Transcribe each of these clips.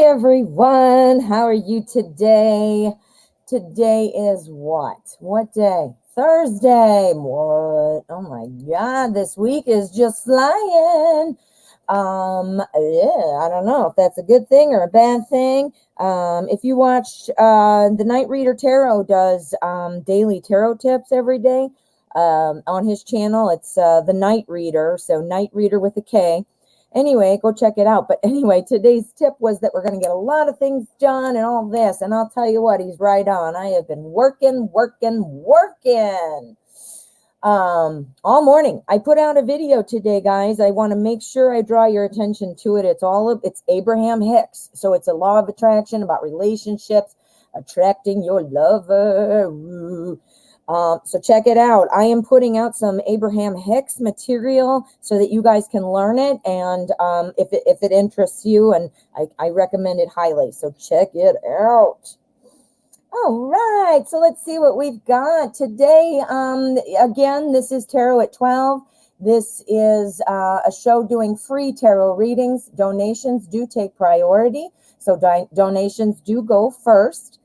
everyone. How are you today? Today is what? What day? Thursday. What? Oh my God, this week is just flying. Yeah, I don't know if that's a good thing or a bad thing. If you watch, the Night Reader Tarot does daily tarot tips every day on his channel. It's the Night Reader, so Night Reader with a K. Anyway, go check it out. But anyway, today's tip was that we're going to get a lot of things done and all this. And I'll tell you what, he's right on. I have been working all morning. I put out a video today, guys. I want to make sure I draw your attention to it. It's Abraham Hicks. So it's a law of attraction about relationships, attracting your lover. So check it out. I am putting out some Abraham Hicks material so that you guys can learn it. And if it interests you, and I recommend it highly. So check it out. All right, so let's see what we've got today. Again, this is Tarot at 12. This is a show doing free tarot readings. Donations do take priority, so donations do go first.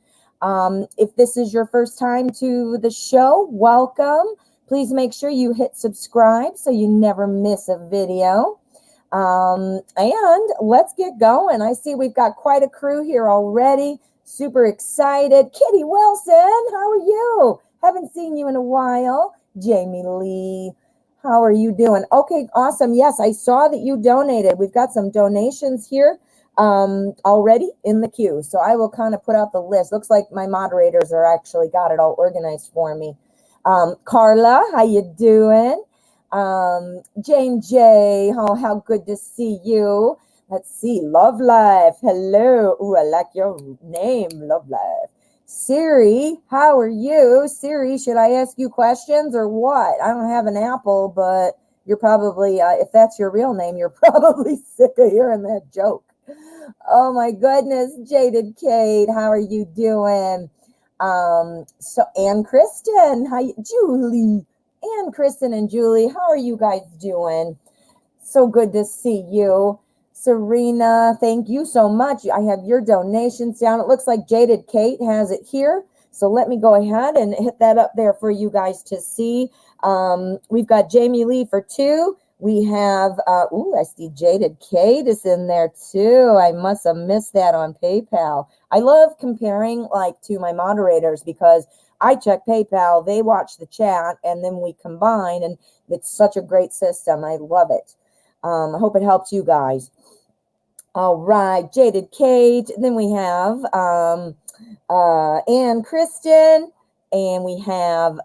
If this is your first time to the show, welcome. Please make sure you hit subscribe so you never miss a video. And let's get going. I see we've got quite a crew here already. Super excited. Kitty Wilson, how are you? Haven't seen you in a while. Jamie Lee, how are you doing? Okay, awesome. Yes, I saw that you donated. We've got some donations here already in the queue. So I will kind of put out the list. Looks like my moderators are actually got it all organized for me. Carla, how you doing? Jane J, how good to see you. Let's see, Love Life, hello. Ooh, I like your name, Love Life. Siri, how are you? Siri, should I ask you questions or what? I don't have an Apple, but you're probably, if that's your real name, you're probably sick of hearing that joke. Oh my goodness, Jaded Kate, how are you doing? So Ann Kristen, Julie, Ann Kristen and Julie, how are you guys doing? So good to see you. Serena, thank you so much. I have your donations down. It looks like Jaded Kate has it here. So let me go ahead and hit that up there for you guys to see. We've got Jamie Lee for 2. We have, I see Jaded Kate is in there too. I must have missed that on PayPal. I love comparing to my moderators because I check PayPal, they watch the chat, and then we combine, and it's such a great system. I love it. I hope it helps you guys. All right, Jaded Kate. Then we have Ann Kristen, and we have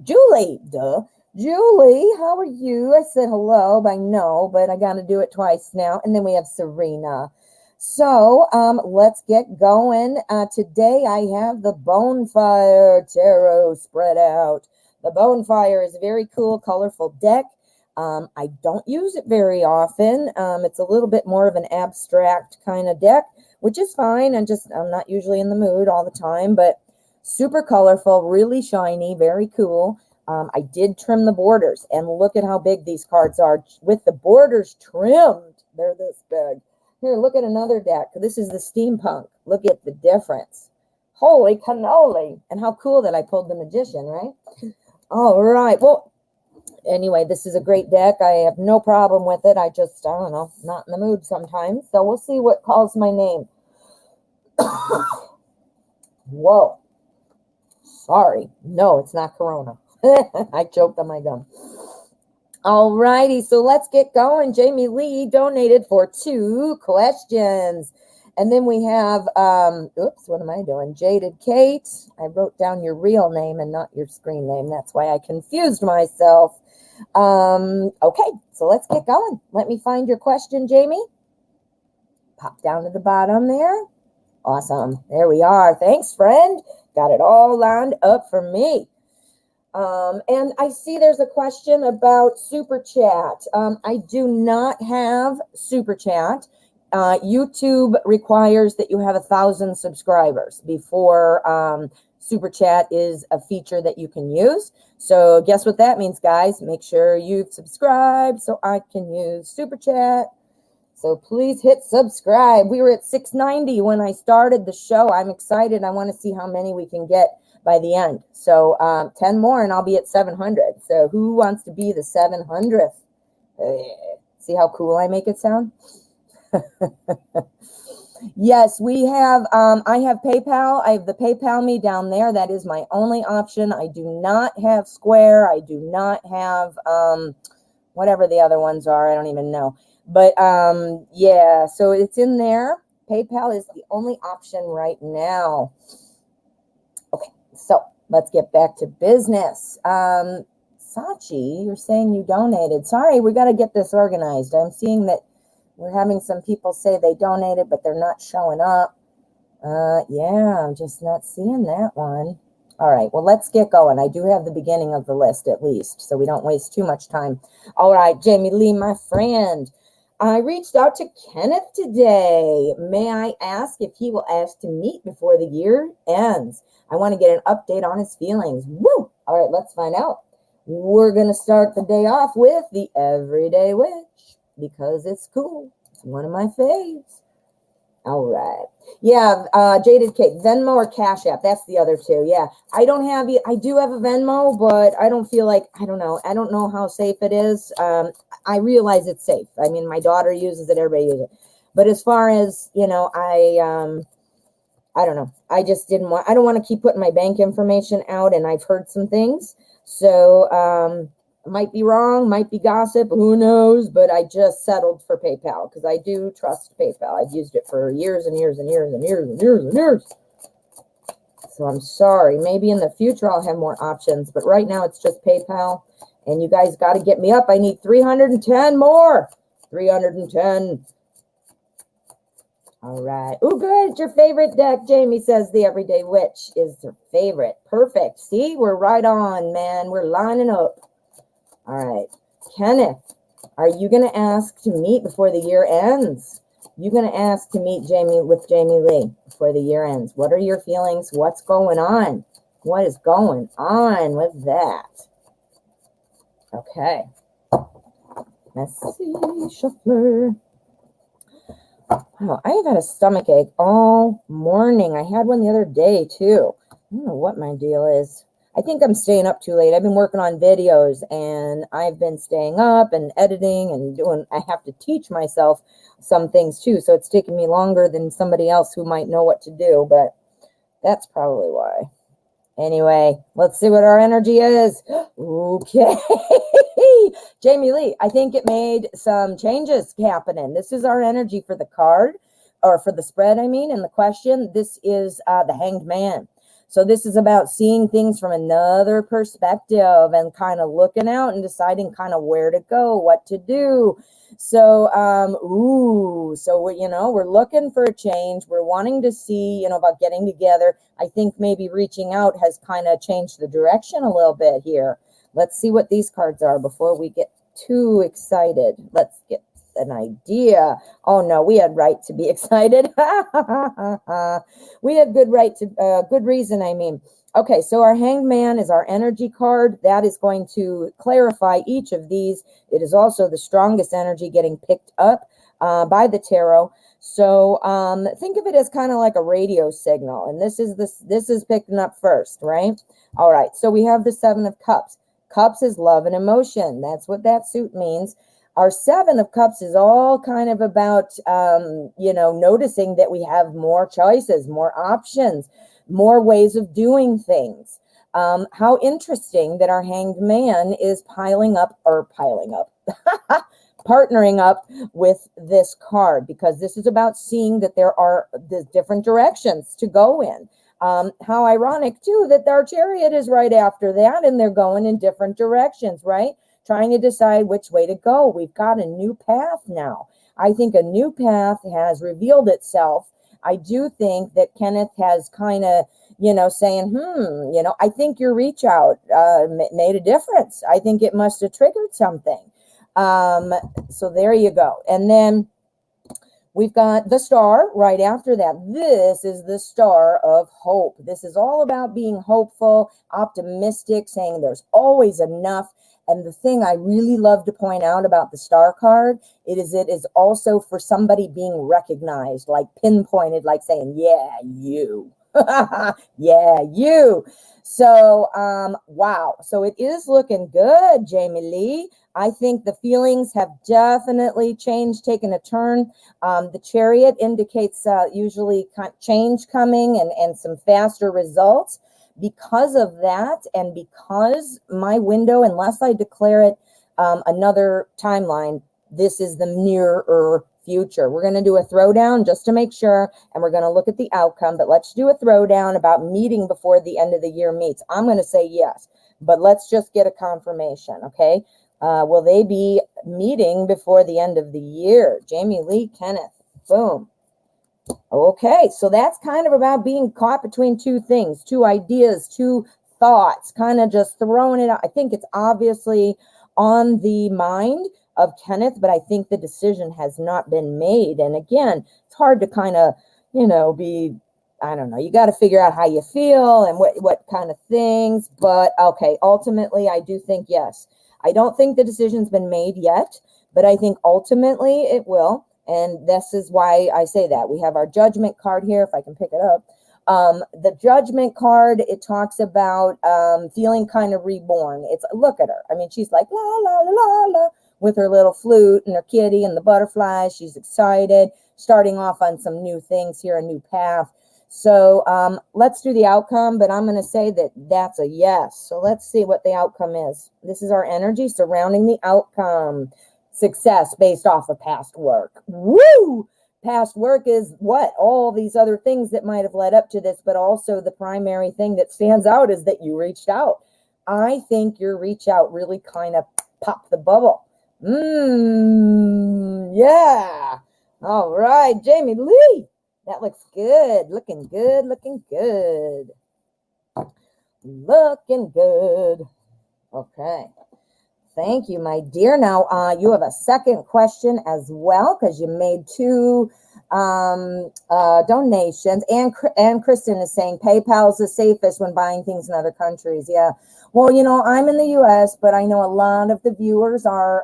Julie. Duh. Julie, how are you? I said hello, but I know, but I got to do it twice now. And then we have Serena. So let's get going. Today I have the Bonfire Tarot spread out. The Bonfire is a very cool, colorful deck. I don't use it very often. It's a little bit more of an abstract kind of deck, which is fine. I'm not usually in the mood all the time, but super colorful, really shiny, very cool. I did trim the borders, and look at how big these cards are with the borders trimmed. They're this big. Here, look at another deck. This is the Steampunk. Look at the difference. Holy cannoli. And how cool that I pulled the Magician, right? All right. Well, anyway, this is a great deck. I have no problem with it. I don't know, not in the mood sometimes. So we'll see what calls my name. Whoa. Sorry. No, it's not Corona. I choked on my gum. All righty, so let's get going. Jamie Lee donated for 2 questions. And then we have, what am I doing? Jaded Kate. I wrote down your real name and not your screen name. That's why I confused myself. Okay, so let's get going. Let me find your question, Jamie. Pop down to the bottom there. Awesome. There we are. Thanks, friend. Got it all lined up for me. And I see there's a question about Super Chat. I do not have Super Chat. YouTube requires that you have 1,000 subscribers before Super Chat is a feature that you can use. So guess what that means, guys? Make sure you've subscribed so I can use Super Chat. So please hit subscribe. We were at 690 when I started the show. I'm excited. I want to see how many we can get by the end. So 10 more and I'll be at 700. So who wants to be the 700th? See how cool I make it sound? Yes, we have, I have PayPal. I have the PayPal me down there. That is my only option. I do not have Square. I do not have, whatever the other ones are. I don't even know. But, yeah, so it's in there. PayPal is the only option right now. Okay, so let's get back to business. Sachi, you're saying you donated. Sorry, we got to get this organized. I'm seeing that we're having some people say they donated, but they're not showing up. Yeah, I'm just not seeing that one. All right, well, let's get going. I do have the beginning of the list at least, so we don't waste too much time. All right, Jamie Lee, my friend. I reached out to Kenneth today. May I ask if he will ask to meet before the year ends? I want to get an update on his feelings. Woo! All right, let's find out. We're going to start the day off with the Everyday Witch because it's cool. It's one of my faves. All right. Yeah, Jaded Kate, Venmo or Cash App. That's the other two. Yeah, I don't have it. I do have a Venmo, but I don't feel like, I don't know. I don't know how safe it is. I realize it's safe. I mean, my daughter uses it. Everybody uses it. But as far as, you know, I don't know. I just didn't want, I don't want to keep putting my bank information out, and I've heard some things. So, might be wrong, might be gossip, who knows, but I just settled for PayPal because I do trust PayPal. I've used it for years and years and years and years and years and years. So I'm sorry. Maybe in the future I'll have more options, but right now it's just PayPal. And you guys got to get me up. I need 310 more. 310. All right. Oh, good. It's your favorite deck. Jamie says the Everyday Witch is her favorite. Perfect. See, we're right on, man. We're lining up. All right. Kenneth, are you going to ask to meet before the year ends? You're going to ask to meet Jamie Lee before the year ends. What are your feelings? What's going on? What is going on with that? Okay. Let's see. Shuffler. Oh, I have had a stomach ache all morning. I had one the other day, too. I don't know what my deal is. I think I'm staying up too late. I've been working on videos, and I've been staying up and editing and doing, I have to teach myself some things, too. So it's taking me longer than somebody else who might know what to do, but that's probably why. Anyway, let's see what our energy is. Okay. Jamie Lee, I think it made some changes happening. This is our energy for the card, or for the spread, I mean, and the question. This is the Hanged Man. So this is about seeing things from another perspective and kind of looking out and deciding kind of where to go, what to do. So, so we're looking for a change. We're wanting to see, about getting together. I think maybe reaching out has kind of changed the direction a little bit here. Let's see what these cards are before we get too excited. Let's get an idea. Oh no, we had right to be excited. We had good reason, I mean. Okay, so our Hanged Man is our energy card. That is going to clarify each of these. It is also the strongest energy getting picked up by the tarot. So think of it as kind of like a radio signal, and this is picking up first, right? All right, so we have the Seven of Cups. Cups is love and emotion. That's what that suit means. Our Seven of Cups is all kind of about, noticing that we have more choices, more options, more ways of doing things. How interesting that our Hanged Man is partnering up with this card, because this is about seeing that there are the different directions to go in. How ironic, too, that our Chariot is right after that, and they're going in different directions, right? Trying to decide which way to go. We've got a new path now. I think a new path has revealed itself. I do think that Kenneth has kind of, saying, I think your reach out made a difference. I think it must have triggered something. So there you go. And then we've got the Star right after that. This is the Star of Hope. This is all about being hopeful, optimistic, saying there's always enough. And the thing I really love to point out about the star card, it is also for somebody being recognized, like pinpointed, like saying, yeah, you. Yeah, you. So, wow. So it is looking good, Jamie Lee. I think the feelings have definitely changed, taken a turn. The chariot indicates usually change coming and some faster results. Because of that, and because my window, unless I declare it another timeline, this is the nearer future. We're going to do a throwdown just to make sure, and we're going to look at the outcome, but let's do a throwdown about meeting before the end of the year meets. I'm going to say yes, but let's just get a confirmation, okay? Will they be meeting before the end of the year? Jamie Lee, Kenneth, boom. Okay, so that's kind of about being caught between two things, two ideas, two thoughts, kind of just throwing it out. I think it's obviously on the mind of Kenneth, but I think the decision has not been made. And again, it's hard to kind of, I don't know, you got to figure out how you feel and what kind of things. But okay, ultimately, I do think yes. I don't think the decision's been made yet, but I think ultimately it will. And this is why I say that. We have our judgment card here, if I can pick it up. The judgment card, it talks about feeling kind of reborn. It's, look at her. I mean, she's like, la, la, la, la, la, with her little flute and her kitty and the butterflies. She's excited, starting off on some new things here, a new path. So let's do the outcome, but I'm going to say that that's a yes. So let's see what the outcome is. This is our energy surrounding the outcome. Success based off of past work. Woo! Past work is what? All these other things that might have led up to this, but also the primary thing that stands out is that you reached out. I think your reach out really kind of popped the bubble. Yeah. All right, Jamie Lee. That looks good. Looking good, looking good. Looking good. Okay. Thank you, my dear. Now, you have a second question as well, because you made two donations. And Kristen is saying PayPal's the safest when buying things in other countries. Yeah. Well, I'm in the U.S., but I know a lot of the viewers are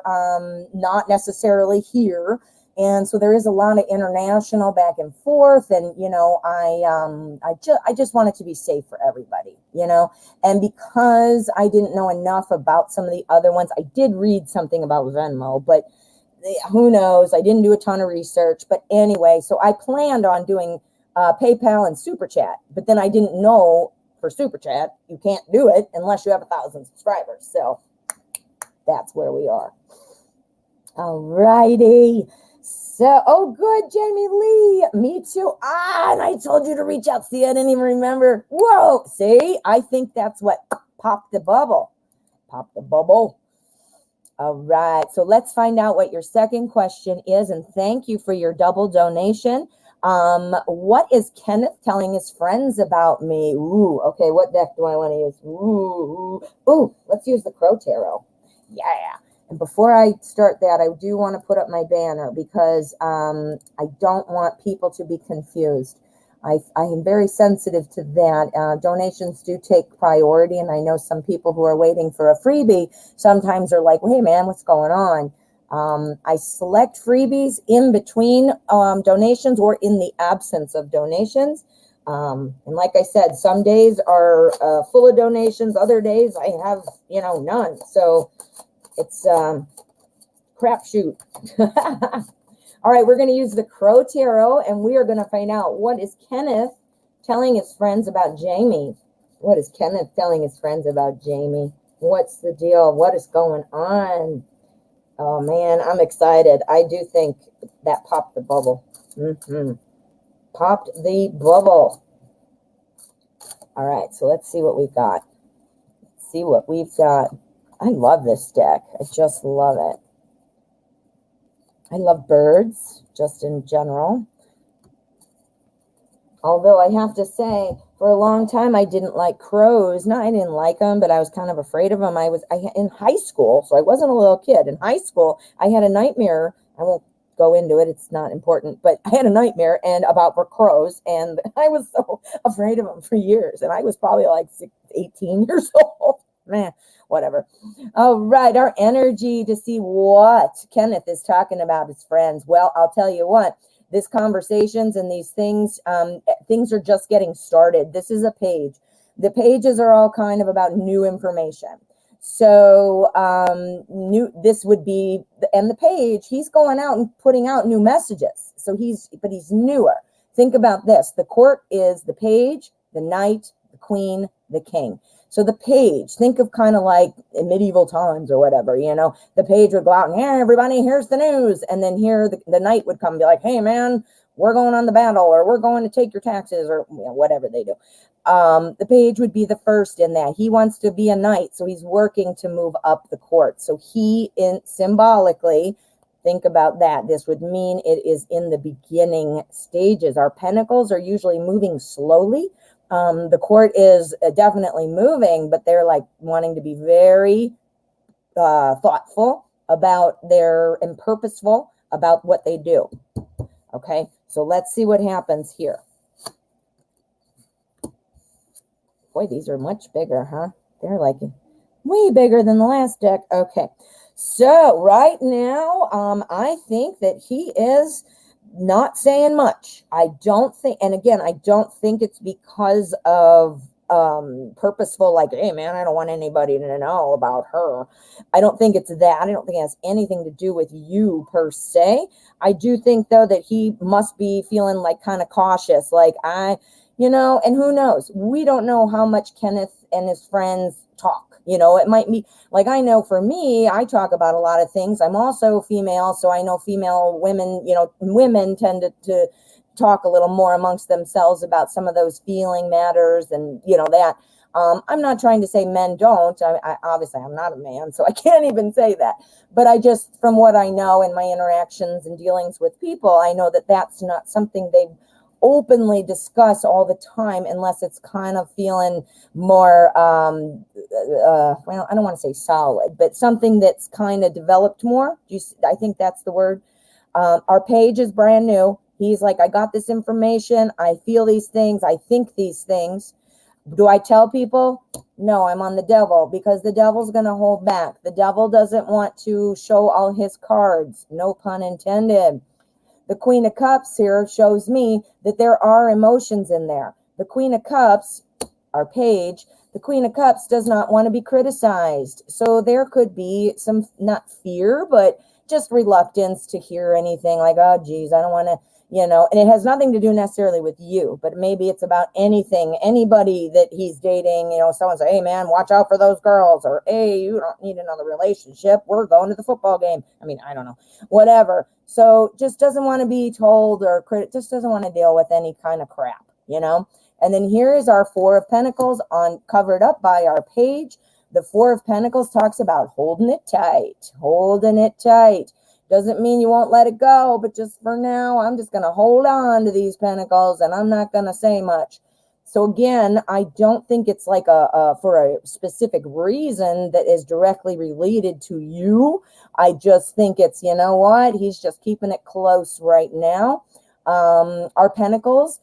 not necessarily here. And so there is a lot of international back and forth. And, I just want it to be safe for everybody, And because I didn't know enough about some of the other ones, I did read something about Venmo, but who knows? I didn't do a ton of research. But anyway, so I planned on doing PayPal and Super Chat, but then I didn't know for Super Chat, you can't do it unless you have 1,000 subscribers. So that's where we are. All righty. So, oh, good, Jamie Lee. Me too. And I told you to reach out. See, I didn't even remember. Whoa. See, I think that's what popped the bubble. Pop the bubble. All right. So let's find out what your second question is. And thank you for your double donation. What is Kenneth telling his friends about me? Ooh, okay. What deck do I want to use? Ooh, let's use the Crow Tarot. Yeah. And before I start that, I do want to put up my banner because I don't want people to be confused. I am very sensitive to that. Donations do take priority, and I know some people who are waiting for a freebie sometimes are like, well, hey, man, what's going on? I select freebies in between donations or in the absence of donations. And like I said, some days are full of donations. Other days I have, none. So it's crapshoot. All right, we're going to use the Crow Tarot, and we are going to find out what is Kenneth telling his friends about Jamie. What is Kenneth telling his friends about Jamie? What's the deal? What is going on? Oh, man, I'm excited. I do think that popped the bubble. Popped the bubble. All right, so let's see what we've got. Let's see what we've got. I love this deck. I just love it. I love birds, just in general. Although I have to say, for a long time, I didn't like crows. No, I didn't like them, but I was kind of afraid of them. I in high school, so I wasn't a little kid. In high school, I had a nightmare. I won't go into it. It's not important. But I had a nightmare about crows, and I was so afraid of them for years. And I was probably like 18 years old. Whatever. All right, our energy to see what Kenneth is talking about his friends. Well, I'll tell you what, these conversations and these things, things are just getting started. This is a page. The pages are all kind of about new information. So this would be, and the page, he's going out and putting out new messages. So he's newer. Think about this. The court is the page, the knight, the queen, the king. So the page, think of kind of like in medieval times or whatever, the page would go out and, hey, everybody, here's the news. And then here the knight would come and be like, hey, man, we're going on the battle, or we're going to take your taxes, or whatever they do. The page would be the first in that. He wants to be a knight, so he's working to move up the court. So symbolically, think about that. This would mean it is in the beginning stages. Our pentacles are usually moving slowly. The court is definitely moving, but they're like wanting to be very thoughtful about and purposeful about what they do. Okay, so let's see what happens here. Boy, these are much bigger, huh? They're like way bigger than the last deck. Okay, so right now, I think that he is not saying much. I don't think, and again, I don't think it's because of purposeful, like, hey, man, I don't want anybody to know about her. I don't think it's that. I don't think it has anything to do with you per se. I do think, though, that he must be feeling like kind of cautious, like and who knows? We don't know how much Kenneth and his friends talk. It might be like, I know for me, I talk about a lot of things. I'm also female, so I know female women, women tend to talk a little more amongst themselves about some of those feeling matters and, that. I'm not trying to say men don't. I obviously, I'm not a man, so I can't even say that. But I just, from what I know in my interactions and dealings with people, I know that that's not something they openly discuss all the time, unless it's kind of feeling more, well, I don't want to say solid, but something that's kind of developed more. I think that's the word. Our page is brand new. He's like, I got this information. I feel these things. I think these things. Do I tell people? No, I'm on the devil, because the devil's going to hold back. The devil doesn't want to show all his cards. No pun intended. The Queen of Cups here shows me that there are emotions in there. The Queen of Cups, our page, the Queen of Cups does not want to be criticized. So there could be some, not fear, but just reluctance to hear anything like, oh, geez, I don't want to, and it has nothing to do necessarily with you, but maybe it's about anything, anybody that he's dating, someone say, hey, man, watch out for those girls, or, hey, you don't need another relationship. We're going to the football game. I mean, I don't know, whatever. So just doesn't want to be told, or just doesn't want to deal with any kind of crap, And then here is our Four of Pentacles covered up by our page. The Four of Pentacles talks about holding it tight, holding it tight. Doesn't mean you won't let it go, but just for now, I'm just going to hold on to these pentacles, and I'm not going to say much. So again, I don't think it's like for a specific reason that is directly related to you. I just think it's, you know what, he's just keeping it close right now. Our pentacles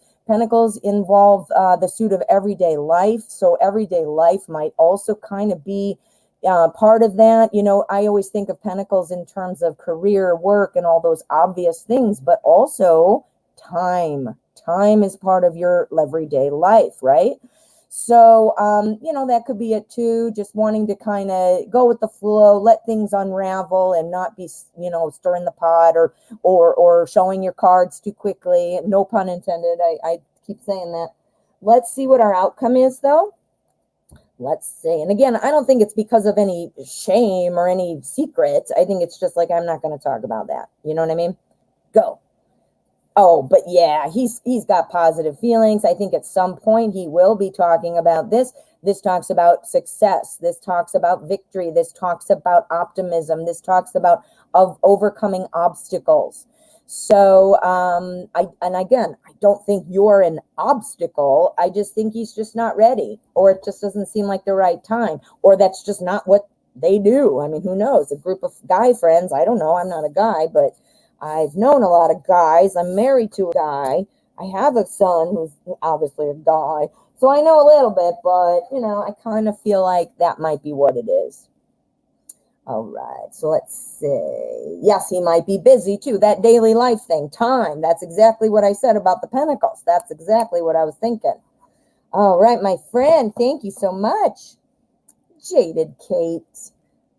involve the suit of everyday life. So everyday life might also kind of be part of that. I always think of pentacles in terms of career, work, and all those obvious things, but also time. Time is part of your everyday life, right? So, that could be it too. Just wanting to kind of go with the flow, let things unravel, and not be, stirring the pot or showing your cards too quickly. No pun intended. I keep saying that. Let's see what our outcome is, though. Let's see. And again, I don't think it's because of any shame or any secrets. I think it's just like, I'm not going to talk about that. You know what I mean? Go. Oh, but yeah, he's got positive feelings. I think at some point he will be talking about this. This talks about success. This talks about victory. This talks about optimism. This talks about overcoming obstacles. So, I don't think you're an obstacle. I just think he's just not ready, or it just doesn't seem like the right time, or that's just not what they do. I mean, who knows? A group of guy friends. I don't know. I'm not a guy, but I've known a lot of guys. I'm married to a guy. I have a son who's obviously a guy. So I know a little bit, but, you know, I kind of feel like that might be what it is. All right, so let's see. Yes, he might be busy too. That daily life thing, time. That's exactly what I said about the Pentacles. That's exactly what I was thinking. All right, my friend, thank you so much. Jaded Kate,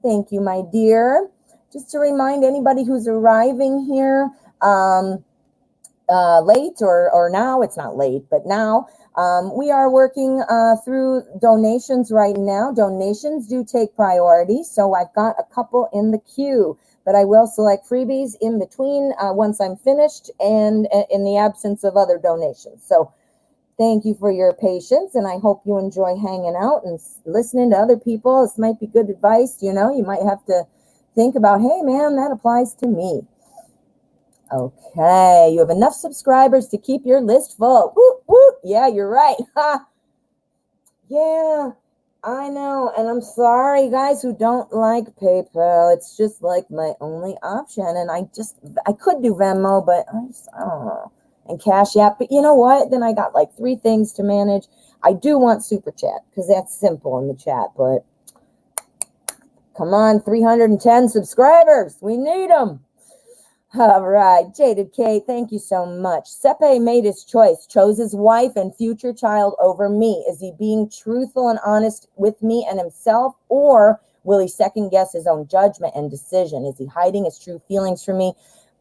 thank you, my dear. Just to remind anybody who's arriving here, late or now, it's not late, but now we are working through donations right now. Donations do take priority, so I've got a couple in the queue, but I will select freebies in between once I'm finished and in the absence of other donations. So thank you for your patience, and I hope you enjoy hanging out and listening to other people. This might be good advice. You know, you might have to think about, hey, man, that applies to me. Okay, you have enough subscribers to keep your list full. Woo, woo. Yeah, you're right. Ha. Yeah, I know. And I'm sorry, guys, who don't like PayPal. It's just like my only option. And I could do Venmo, but I don't know. And Cash App. But you know what? Then I got like 3 things to manage. I do want Super Chat because that's simple in the chat. But come on, 310 subscribers. We need them. All right, Jaded K, thank you so much. Sepe made his choice, chose his wife and future child over me. Is he being truthful and honest with me and himself, or will he second guess his own judgment and decision? Is he hiding his true feelings from me?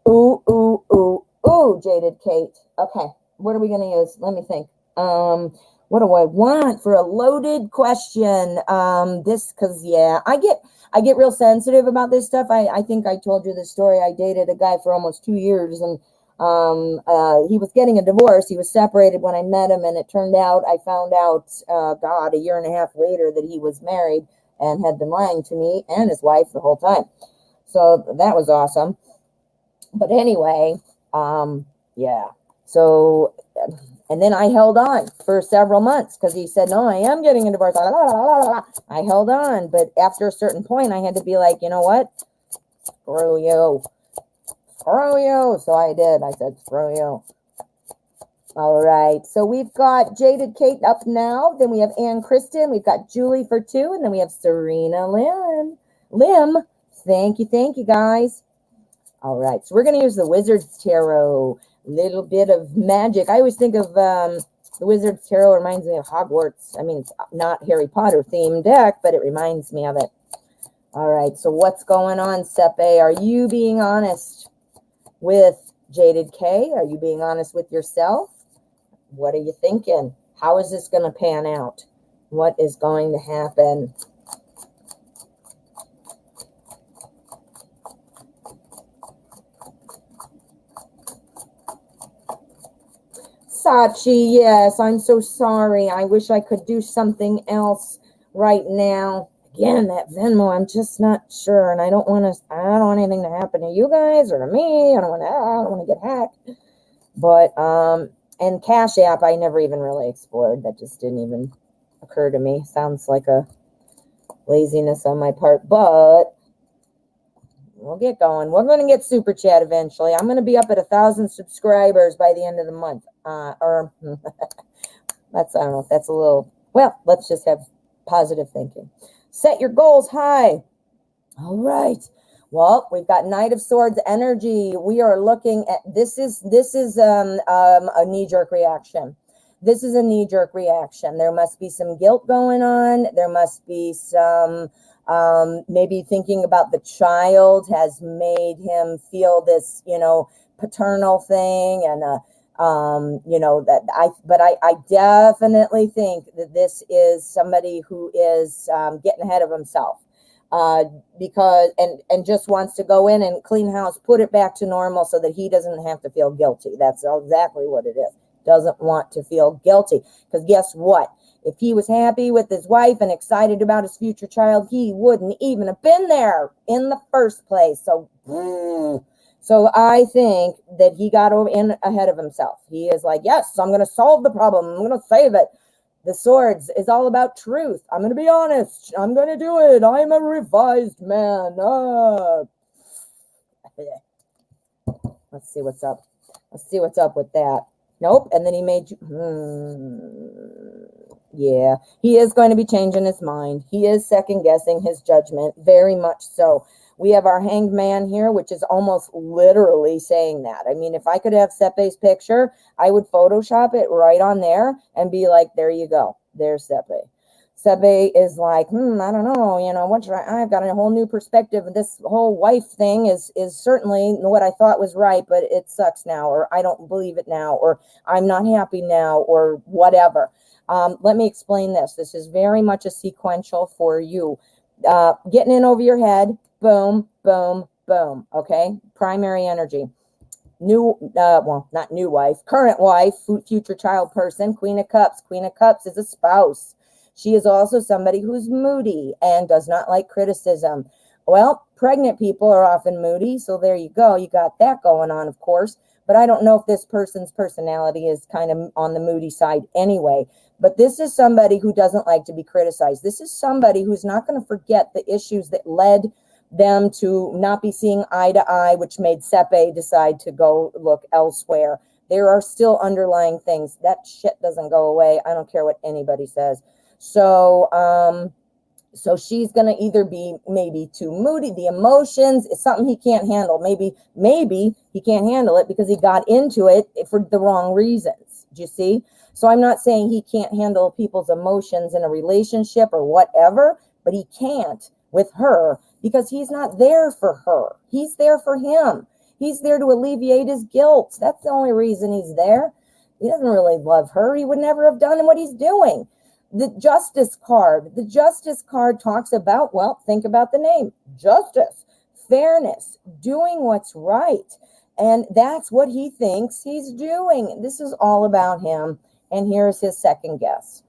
Ooh, ooh, ooh, ooh, Jaded Kate. Okay, what are we going to use? Let me think. What do I want for a loaded question? Because yeah, I get real sensitive about this stuff. I think I told you the story. I dated a guy for almost 2 years, and he was getting a divorce. He was separated when I met him, and it turned out, I found out, a year and a half later that he was married and had been lying to me and his wife the whole time. So that was awesome. But anyway, yeah. So, and then I held on for several months because he said, no, I am getting a divorce. I held on. But after a certain point, I had to be like, you know what? Screw you. Screw you. So I did. I said, screw you. All right. So we've got Jaded Kate up now. Then we have Ann Kristen. We've got Julie for 2. And then we have Serena Lim. Thank you, guys. All right. So we're going to use the Wizard's Tarot. Little bit of magic. I always think of the Wizard's Tarot reminds me of Hogwarts. I mean, it's not Harry Potter themed deck, but it reminds me of it. All right, so what's going on, Sepe? Are you being honest with Jaded K? Are you being honest with yourself? What are you thinking? How is this going to pan out? What is going to happen? Sachi, yes, I'm so sorry. I wish I could do something else right now. Again, that Venmo, I'm just not sure, and I don't want anything to happen to you guys or to me. I don't want to get hacked. But and Cash App, I never even really explored. That just didn't even occur to me. Sounds like a laziness on my part, but we'll get going. We're going to get Super Chat eventually. I'm going to be up at 1,000 subscribers by the end of the month. Or that's, I don't know if that's a little, well, let's just have positive thinking. Set your goals high. All right. Well, we've got Knight of Swords energy. We are looking at, this is a knee-jerk reaction. This is a knee-jerk reaction. There must be some guilt going on. There must be some maybe thinking about the child has made him feel this, paternal thing, and but I definitely think that this is somebody who is getting ahead of himself. Because and just wants to go in and clean house, put it back to normal so that he doesn't have to feel guilty. That's exactly what it is. Doesn't want to feel guilty. Because guess what? If he was happy with his wife and excited about his future child, he wouldn't even have been there in the first place. So I think that he got in ahead of himself. He is like, yes, I'm going to solve the problem. I'm going to save it. The Swords is all about truth. I'm going to be honest. I'm going to do it. I'm a revised man. Let's see what's up. Let's see what's up with that. Nope. And then he made you. Yeah, he is going to be changing his mind. He is second guessing his judgment, very much so. We have our hanged man here, which is almost literally saying that. I mean, if I could have Sepe's picture, I would Photoshop it right on there and be like, there you go. There's Sepe. Sepe is like, I don't know, what should I've got a whole new perspective. This whole wife thing is certainly what I thought was right, but it sucks now, or I don't believe it now, or I'm not happy now, or whatever. Let me explain this. This is very much a sequential for you. Getting in over your head, boom, boom, boom, okay? Primary energy. Not new wife, current wife, future child person, Queen of Cups. Queen of Cups is a spouse. She is also somebody who's moody and does not like criticism. Well, pregnant people are often moody, so there you go. You got that going on, of course. But I don't know if this person's personality is kind of on the moody side anyway. But this is somebody who doesn't like to be criticized. This is somebody who's not going to forget the issues that led them to not be seeing eye to eye, which made Sepe decide to go look elsewhere. There are still underlying things. That shit doesn't go away. I don't care what anybody says. So she's going to either be maybe too moody. The emotions is something he can't handle. Maybe he can't handle it because he got into it for the wrong reasons. Do you see? So I'm not saying he can't handle people's emotions in a relationship or whatever, but he can't with her because he's not there for her. He's there for him. He's there to alleviate his guilt. That's the only reason he's there. He doesn't really love her. He would never have done what he's doing. The Justice card. The Justice card talks about, well, think about the name. Justice, fairness, doing what's right. And that's what he thinks he's doing. This is all about him. And here's his second guess.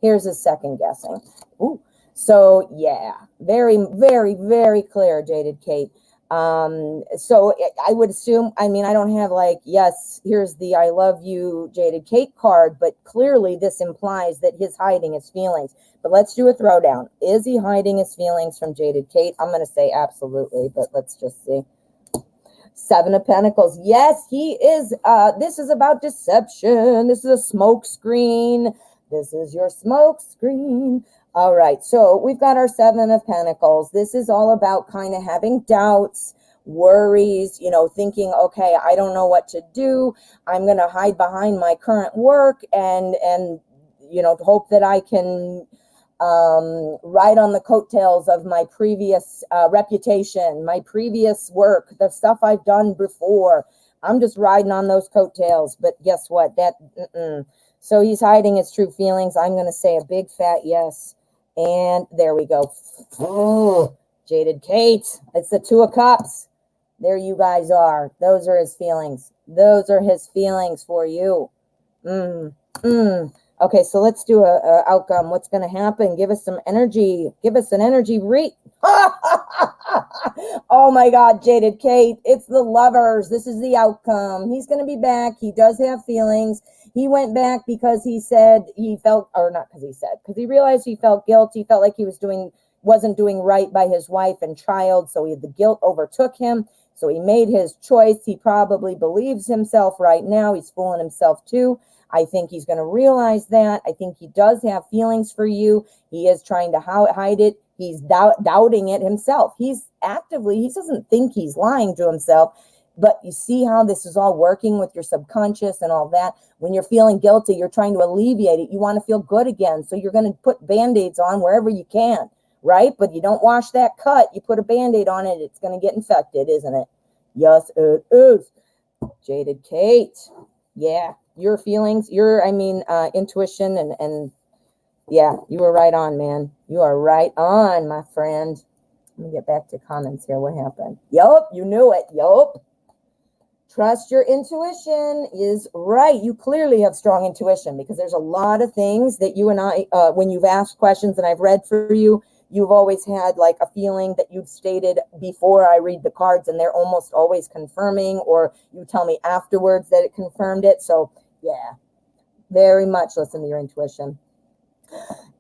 Here's his second guessing. Ooh. So, yeah, very, very, very clear, Jaded Kate. So I would assume, I mean, I don't have like, yes, here's the I love you, Jaded Kate card, but clearly this implies that he's hiding his feelings. But let's do a throwdown. Is he hiding his feelings from Jaded Kate? I'm going to say absolutely, but let's just see. Seven of Pentacles. Yes, he is. This is about deception. This is a smoke screen. This is your smoke screen. All right, so we've got our Seven of Pentacles. This is all about kind of having doubts, worries, thinking, okay, I don't know what to do. I'm going to hide behind my current work and hope that I can ride on the coattails of my previous reputation, my previous work, the stuff I've done before. I'm just riding on those coattails. But guess what? So he's hiding his true feelings. I'm going to say a big fat yes. And there we go. Oh, Jaded Kate. It's the Two of Cups. There you guys are. Those are his feelings. Those are his feelings for you. Okay, so let's do a outcome. What's going to happen? Give us some energy. Give us an energy read. Oh my God, Jaded Kate. It's the Lovers. This is the outcome. He's going to be back. He does have feelings. He went back because he said he felt, or not because he said, because he realized he felt guilt. He felt like he wasn't doing right by his wife and child. So the guilt overtook him. So he made his choice. He probably believes himself right now. He's fooling himself too. I think he's going to realize that. I think he does have feelings for you. He is trying to hide it. He's doubting it himself. He doesn't think he's lying to himself. But you see how this is all working with your subconscious and all that. When you're feeling guilty, you're trying to alleviate it. You want to feel good again. So you're going to put Band-Aids on wherever you can, right? But you don't wash that cut. You put a Band-Aid on it. It's going to get infected, isn't it? Yes, it is. Jaded Kate. Yeah. Your feelings, intuition and yeah, you were right on, man. You are right on, my friend. Let me get back to comments here. What happened? Yup, you knew it. Yup. Trust your intuition is right. You clearly have strong intuition because there's a lot of things that you and I, when you've asked questions and I've read for you, you've always had like a feeling that you've stated before I read the cards and they're almost always confirming, or you tell me afterwards that it confirmed it. So yeah, very much listen to your intuition.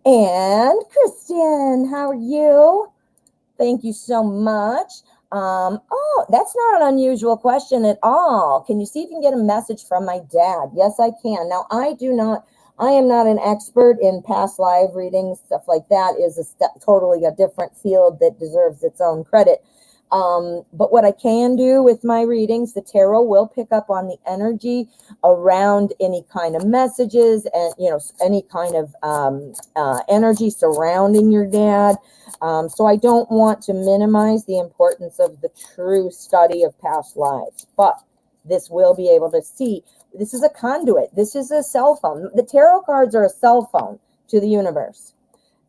And Christian, how are you? Thank you so much. Oh, that's not an unusual question at all. Can you see if you can get a message from my dad? Yes, I can. Now, I do not I am not an expert in past live readings. Stuff like that is totally a different field that deserves its own credit. But what I can do with my readings, the tarot will pick up on the energy around any kind of messages and, any kind of energy surrounding your dad. So I don't want to minimize the importance of the true study of past lives, but this will be able to see. This is a conduit. This is a cell phone. The tarot cards are a cell phone to the universe.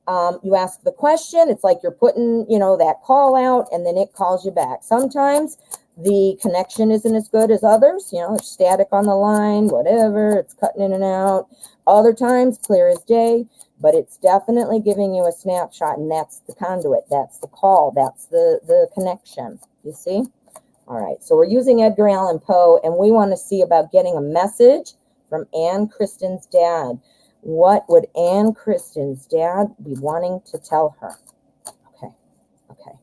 You ask the question, it's like you're putting, that call out, and then it calls you back. Sometimes the connection isn't as good as others, it's static on the line, whatever, it's cutting in and out. Other times, clear as day, but it's definitely giving you a snapshot, and that's the conduit, that's the call, that's the connection, you see? All right, so we're using Edgar Allan Poe, and we want to see about getting a message from Anne Kristen's dad. What would Anne Kristen's dad be wanting to tell her? Okay.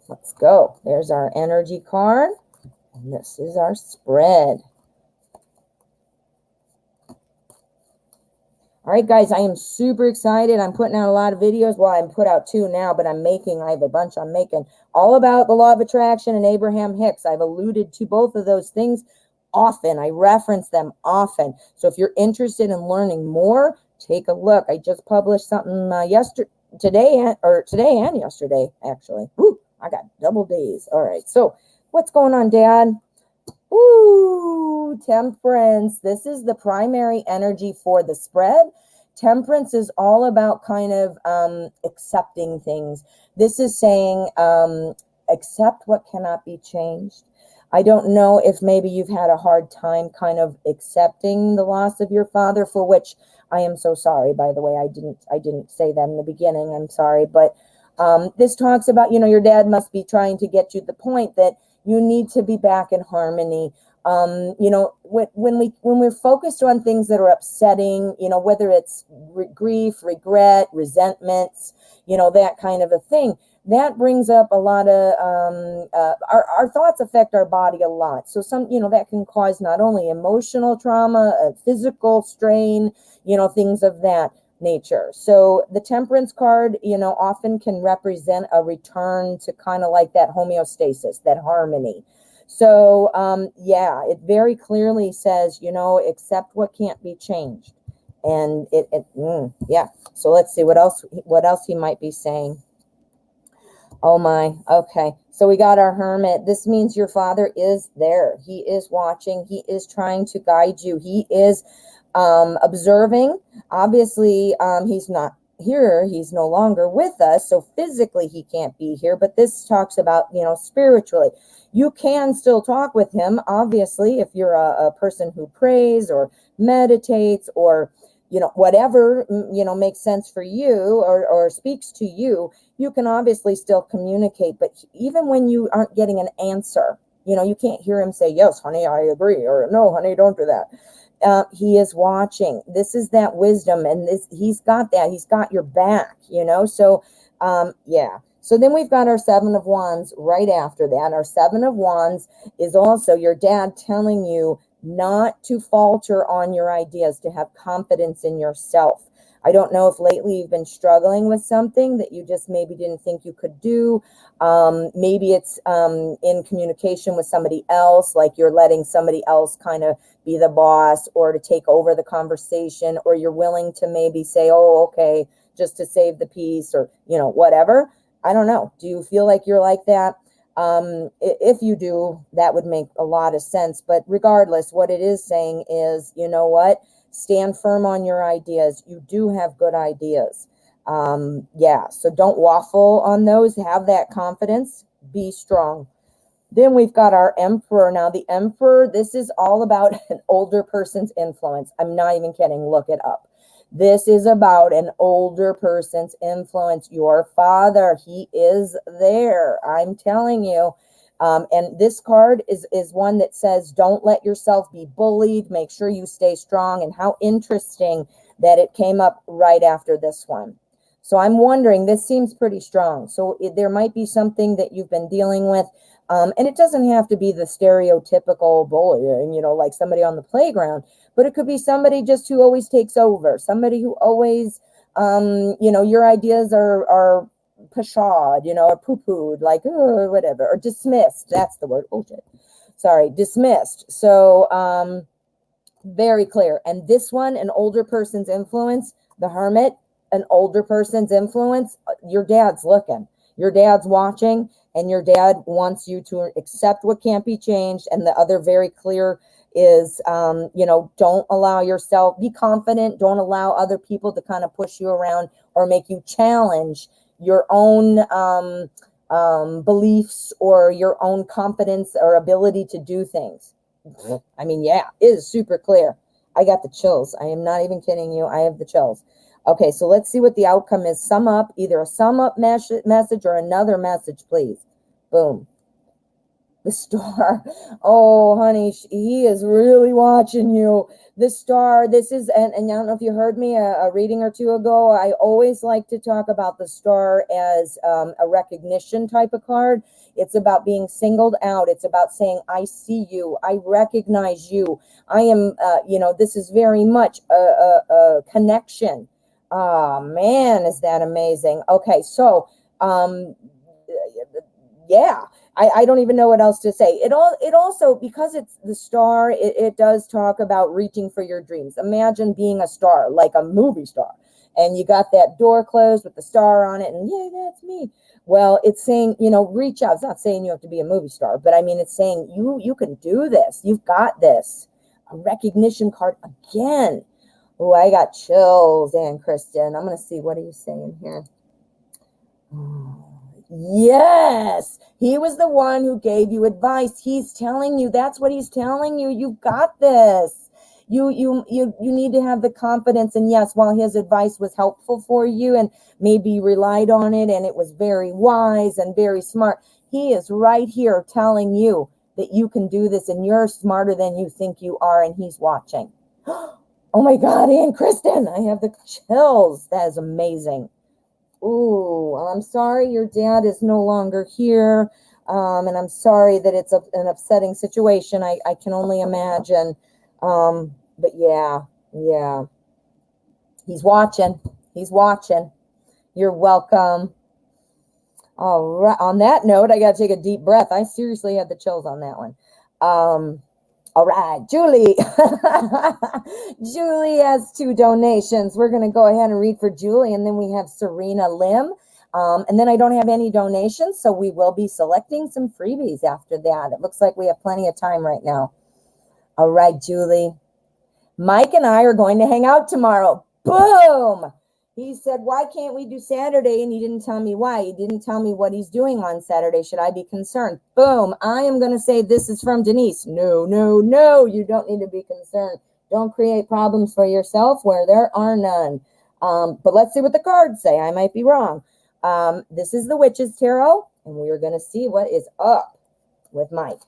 Let's go. There's our energy card, and this is our spread. All right, guys, I am super excited. I'm putting out a lot of videos. Well, I'm put out 2 now, but I have a bunch I'm making all about the law of attraction and Abraham Hicks. I've alluded to both of those things often. I reference them often. So if you're interested in learning more, take a look. I just published something today and yesterday, actually. Woo, I got double days. All right. So what's going on, Dad? Ooh, Temperance. This is the primary energy for the spread. Temperance is all about kind of accepting things. This is saying accept what cannot be changed. I don't know if maybe you've had a hard time kind of accepting the loss of your father, for which I am so sorry, by the way. I didn't say that in the beginning. I'm sorry. But this talks about, your dad must be trying to get you to the point that you need to be back in harmony. When we're focused on things that are upsetting, whether it's grief, regret, resentments, that kind of a thing, that brings up a lot of our thoughts affect our body a lot. So that can cause not only emotional trauma, physical strain, things of that nature. So the Temperance card, often can represent a return to kind of like that homeostasis, that harmony. So it very clearly says, accept what can't be changed. And so let's see what else he might be saying. Oh my, okay. So we got our Hermit. This means your father is there. He is watching. He is trying to guide you. He is observing. Obviously, he's not here. He's no longer with us. So physically he can't be here, but this talks about, spiritually. You can still talk with him, obviously, if you're a person who prays or meditates or, whatever, makes sense for you or speaks to you, you can obviously still communicate. But even when you aren't getting an answer, you can't hear him say, yes, honey, I agree, or no, honey, don't do that. He is watching. This is that wisdom, and he's got that. He's got your back, So, So then we've got our 7 of Wands right after that. Our 7 of Wands is also your dad telling you not to falter on your ideas, to have confidence in yourself. I don't know if lately you've been struggling with something that you just maybe didn't think you could do. Maybe it's in communication with somebody else, like you're letting somebody else kind of be the boss or to take over the conversation, or you're willing to maybe say, oh, okay, just to save the peace, or, whatever. I don't know. Do you feel like you're like that? If you do, that would make a lot of sense. But regardless, what it is saying is, you know what? Stand firm on your ideas. You do have good ideas. So don't waffle on those. Have that confidence. Be strong. Then we've got our Emperor. Now, the Emperor, this is all about an older person's influence. I'm not even kidding. Look it up. This is about an older person's influence. Your father, he is there. I'm telling you. And this card is one that says, don't let yourself be bullied. Make sure you stay strong. And how interesting that it came up right after this one. So I'm wondering, this seems pretty strong. So there might be something that you've been dealing with. And it doesn't have to be the stereotypical bullying, like somebody on the playground. but it could be somebody just who always takes over, somebody who always, you know, your ideas are pshawed, you know, or poo-pooed, like, oh, whatever, or dismissed. That's the word. Oh, shit. Sorry, dismissed. So, very clear. And this one, an older person's influence, the Hermit, an older person's influence, your dad's looking, your dad's watching, and your dad wants you to accept what can't be changed. And the other very clear is, you know, don't allow yourself, be confident, don't allow other people to kind of push you around or make you challenge your own beliefs or your own competence or ability to do things. I mean, yeah, it is super clear. I got the chills. I am not even kidding you. I have the chills. Okay, so let's see what the outcome is. Sum up, either a sum up message or another message, please. Boom. The star. Oh, honey, he is really watching you. The star, this is, and I don't know if you heard me a reading or two ago, I always like to talk about the star as a recognition type of card. It's about being singled out. It's about saying, I see you. I recognize you. I am, you know, this is very much a connection. Oh, man, is that amazing. Okay, so, yeah. I don't even know what else to say. It also, because it's the star, it does talk about reaching for your dreams. Imagine being a star, like a movie star, and you got that door closed with the star on it, and yeah, that's me. Well, it's saying, you know, reach out. It's not saying you have to be a movie star, but I mean, it's saying you can do this. You've got this. A recognition card again. Oh, I got chills, and Kristen. I'm going to see, what are you saying here? Yes, he was the one who gave you advice. He's telling you, that's what he's telling you. You've got this. You need to have the confidence. And yes, while his advice was helpful for you and maybe you relied on it and it was very wise and very smart, he is right here telling you that you can do this and you're smarter than you think you are, and he's watching. Oh my God, and Kristen, I have the chills. That is amazing. Ooh, I'm sorry your dad is no longer here. And I'm sorry that it's an upsetting situation. I can only imagine. But yeah. He's watching. He's watching. You're welcome. All right. On that note, I got to take a deep breath. I seriously had the chills on that one. All right, Julie. Julie has 2 donations. We're going to go ahead and read for Julie, and then we have Serena Lim. And then I don't have any donations, so we will be selecting some freebies after that. It looks like we have plenty of time right now. All right, Julie. Mike and I are going to hang out tomorrow. Boom! He said, why can't we do Saturday? And he didn't tell me why. He didn't tell me what he's doing on Saturday. Should I be concerned? Boom. I am going to say this is from Denise. No. You don't need to be concerned. Don't create problems for yourself where there are none. But let's see what the cards say. I might be wrong. This is the Witch's Tarot, and we're going to see what is up with Mike.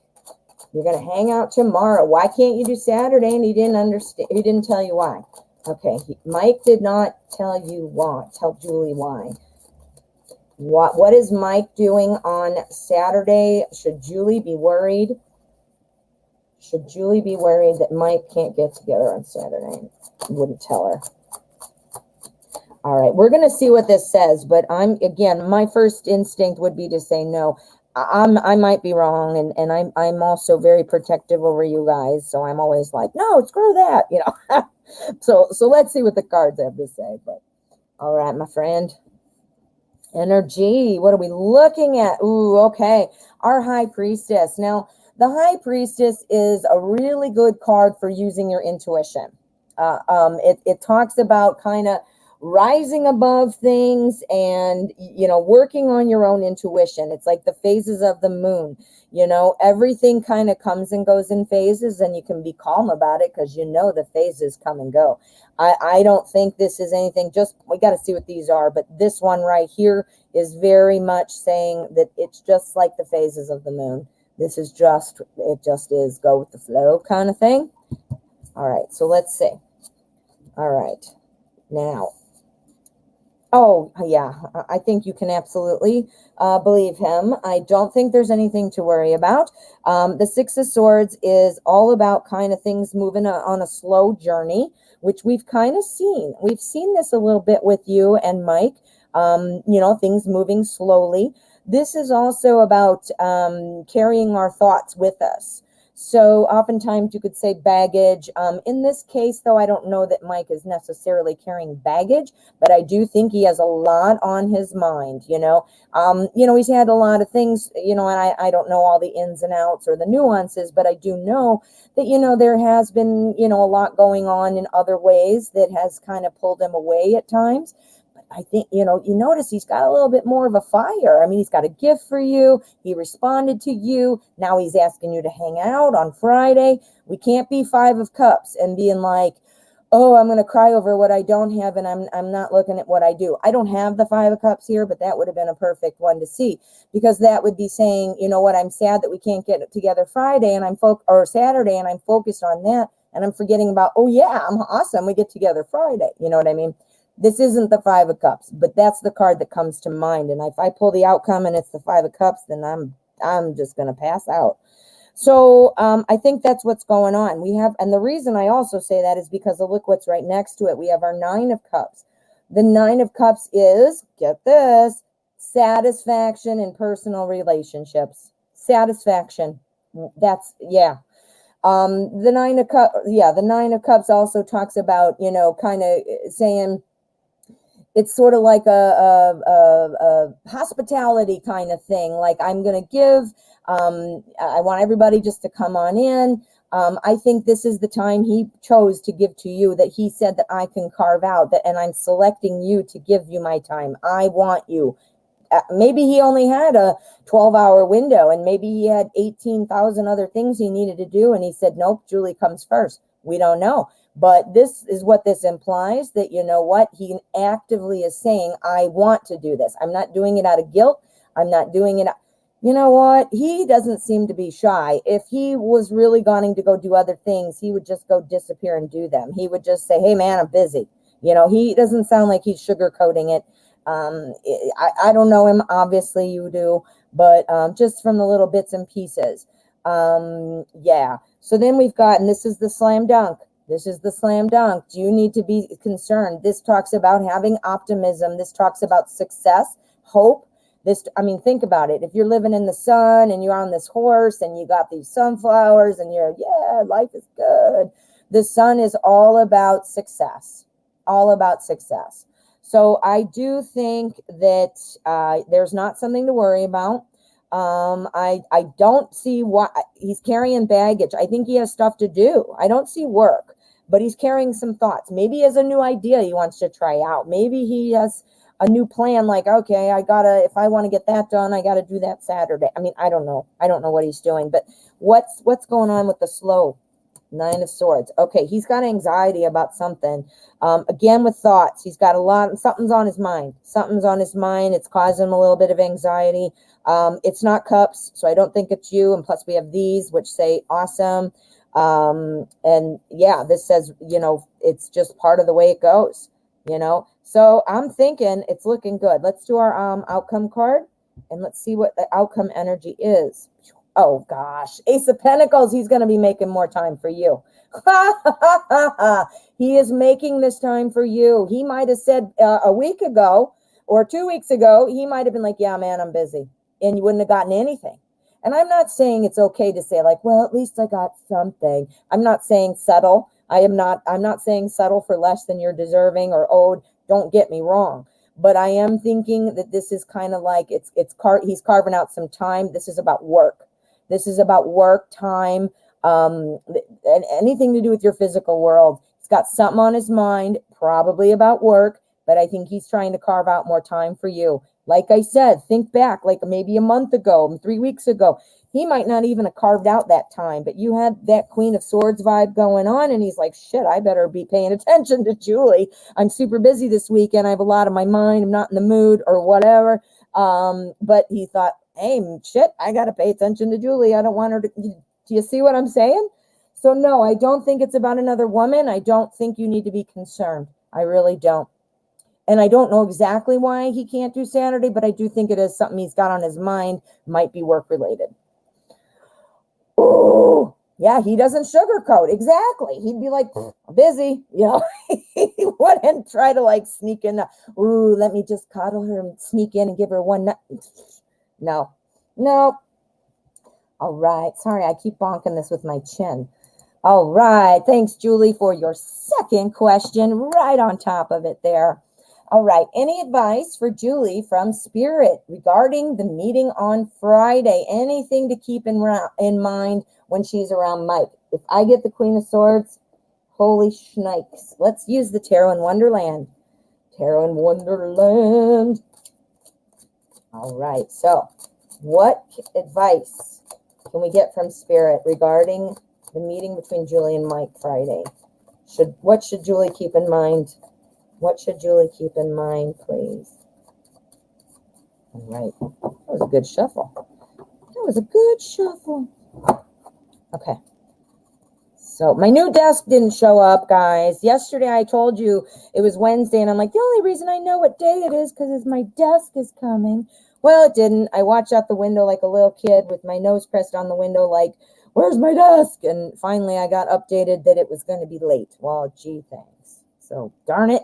You're going to hang out tomorrow. Why can't you do Saturday? And he didn't understand. He didn't tell you why. Okay, Mike did not tell you why. Tell Julie why. What is Mike doing on Saturday? Should Julie be worried? Should Julie be worried that Mike can't get together on Saturday? Wouldn't tell her. All right, we're going to see what this says, but again, my first instinct would be to say no. I might be wrong, and I'm also very protective over you guys, so I'm always like, no, screw that, you know. So let's see what the cards have to say. But all right, my friend. Energy. What are we looking at? Ooh, okay. Our High Priestess. Now, the High Priestess is a really good card for using your intuition. It talks about kind of rising above things and, you know, working on your own intuition. It's like the phases of the moon. You know, everything kind of comes and goes in phases, and you can be calm about it because you know the phases come and go. I don't think this is anything, just we got to see what these are, but this one right here is very much saying that it's just like the phases of the moon. This is just, it just is go with the flow kind of thing. All right, so let's see. All right, now, Oh, yeah, I think you can absolutely believe him. I don't think there's anything to worry about. The Six of Swords is all about kind of things moving on a slow journey, which we've kind of seen. We've seen this a little bit with you and Mike, things moving slowly. This is also about carrying our thoughts with us. So oftentimes you could say baggage. In this case, though, I don't know that Mike is necessarily carrying baggage, but I do think he has a lot on his mind, he's had a lot of things, and I don't know all the ins and outs or the nuances, but I do know that, there has been, a lot going on in other ways that has kind of pulled him away at times. I think, you notice he's got a little bit more of a fire. I mean, he's got a gift for you. He responded to you. Now he's asking you to hang out on Friday. We can't be Five of Cups and being like, oh, I'm going to cry over what I don't have, and I'm not looking at what I do. I don't have the Five of Cups here, but that would have been a perfect one to see, because that would be saying, you know what, I'm sad that we can't get together Friday or Saturday, and I'm focused on that, and I'm forgetting about, oh yeah, I'm awesome, we get together Friday. You know what I mean? This isn't the Five of Cups, but that's the card that comes to mind. And if I pull the outcome and it's the Five of Cups, then I'm just going to pass out. So I think that's what's going on. And the reason I also say that is because look what's right next to it. We have our Nine of Cups. The Nine of Cups is, get this, satisfaction in personal relationships. Satisfaction. That's, yeah. The Nine of Cups also talks about, kind of saying, it's sort of like a hospitality kind of thing. Like, I'm going to give, I want everybody just to come on in. I think this is the time he chose to give to you, that he said that I can carve out that, and I'm selecting you to give you my time. I want you. Maybe he only had a 12-hour window, and maybe he had 18,000 other things he needed to do. And he said, nope, Julie comes first. We don't know. But this is what this implies, that, you know what, he actively is saying, I want to do this. I'm not doing it out of guilt. I'm not doing it. You know what? He doesn't seem to be shy. If he was really going to go do other things, he would just go disappear and do them. He would just say, hey, man, I'm busy. He doesn't sound like he's sugarcoating it. I don't know him. Obviously you do, but just from the little bits and pieces. Yeah. So then we've got, and this is the slam dunk. This is the slam dunk. Do you need to be concerned? This talks about having optimism. This talks about success, hope. Think about it. If you're living in the sun and you're on this horse and you got these sunflowers and life is good. The sun is all about success, all about success. So I do think that there's not something to worry about. I don't see why he's carrying baggage. I think he has stuff to do. I don't see work, but he's carrying some thoughts. Maybe he has a new idea he wants to try out. Maybe he has a new plan, like, okay, if I want to get that done, I got to do that Saturday. I don't know. I don't know what he's doing, but what's going on with the slow? Nine of Swords. Okay, he's got anxiety about something. Again, with thoughts, he's got something's on his mind. Something's on his mind. It's causing him a little bit of anxiety. It's not cups, so I don't think it's you. And plus we have these, which say awesome. And yeah, this says, it's just part of the way it goes, So I'm thinking it's looking good. Let's do our outcome card, and let's see what the outcome energy is. Oh, gosh. Ace of Pentacles, he's going to be making more time for you. He is making this time for you. He might have said a week ago or 2 weeks ago, he might have been like, yeah, man, I'm busy. And you wouldn't have gotten anything. And I'm not saying it's okay to say like, well, at least I got something. I'm not saying settle. I'm not saying settle for less than you're deserving or owed. Don't get me wrong. But I am thinking that this is kind of like he's carving out some time. This is about work. This is about work, time, and anything to do with your physical world. He's got something on his mind, probably about work, but I think he's trying to carve out more time for you. Like I said, think back, like maybe a month ago, 3 weeks ago. He might not even have carved out that time, but you had that Queen of Swords vibe going on, and he's like, shit, I better be paying attention to Julie. I'm super busy this weekend. I have a lot on my mind. I'm not in the mood or whatever. But he thought, hey, shit, I got to pay attention to Julie. I don't want her to, do you see what I'm saying? So no, I don't think it's about another woman. I don't think you need to be concerned. I really don't. And I don't know exactly why he can't do Saturday, but I do think it is something he's got on his mind, might be work related. Oh, yeah, he doesn't sugarcoat. Exactly. He'd be like, I'm busy, he wouldn't try to like sneak in. Ooh, let me just coddle her and sneak in and give her one nut. No. All right. Sorry, I keep bonking this with my chin. All right. Thanks, Julie, for your second question. Right on top of it there. All right. Any advice for Julie from Spirit regarding the meeting on Friday? Anything to keep in mind when she's around Mike? If I get the Queen of Swords, holy shnikes. Let's use the Tarot in Wonderland. Tarot in Wonderland. All right. So what advice can we get from Spirit regarding the meeting between Julie and Mike Friday? What should Julie keep in mind? What should Julie keep in mind, please? All right. That was a good shuffle. Okay. So my new desk didn't show up, guys. Yesterday I told you it was Wednesday, and I'm like, the only reason I know what day it is because my desk is coming. Well, it didn't. I watched out the window like a little kid with my nose pressed on the window like, where's my desk? And finally I got updated that it was going to be late. Well, gee, thanks. So darn it.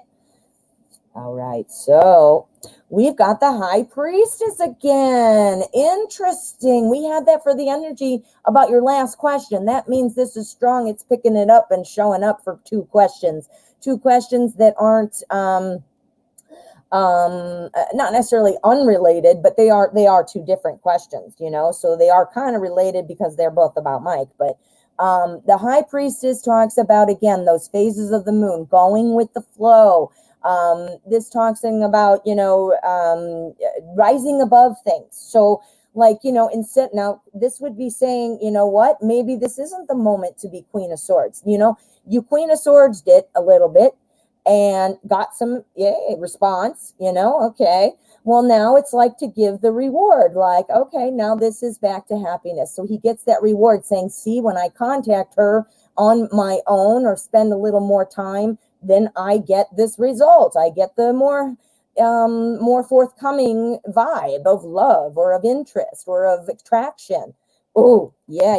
All right, so we've got the High Priestess again. Interesting. We had that for the energy about your last question. That means this is strong. It's picking it up and showing up for two questions that aren't not necessarily unrelated, but they are two different questions, so they are kind of related because they're both about Mike. But the High Priestess talks about, again, those phases of the moon, going with the flow. This talks about, rising above things. So like, now this would be saying, what, maybe this isn't the moment to be Queen of Swords. You Queen of Swords did a little bit and got some response, okay. Well, now it's like to give the reward, like, okay, now this is back to happiness. So he gets that reward saying, see, when I contact her on my own or spend a little more time, then I get this result. I get the more forthcoming vibe of love or of interest or of attraction. Oh, yeah.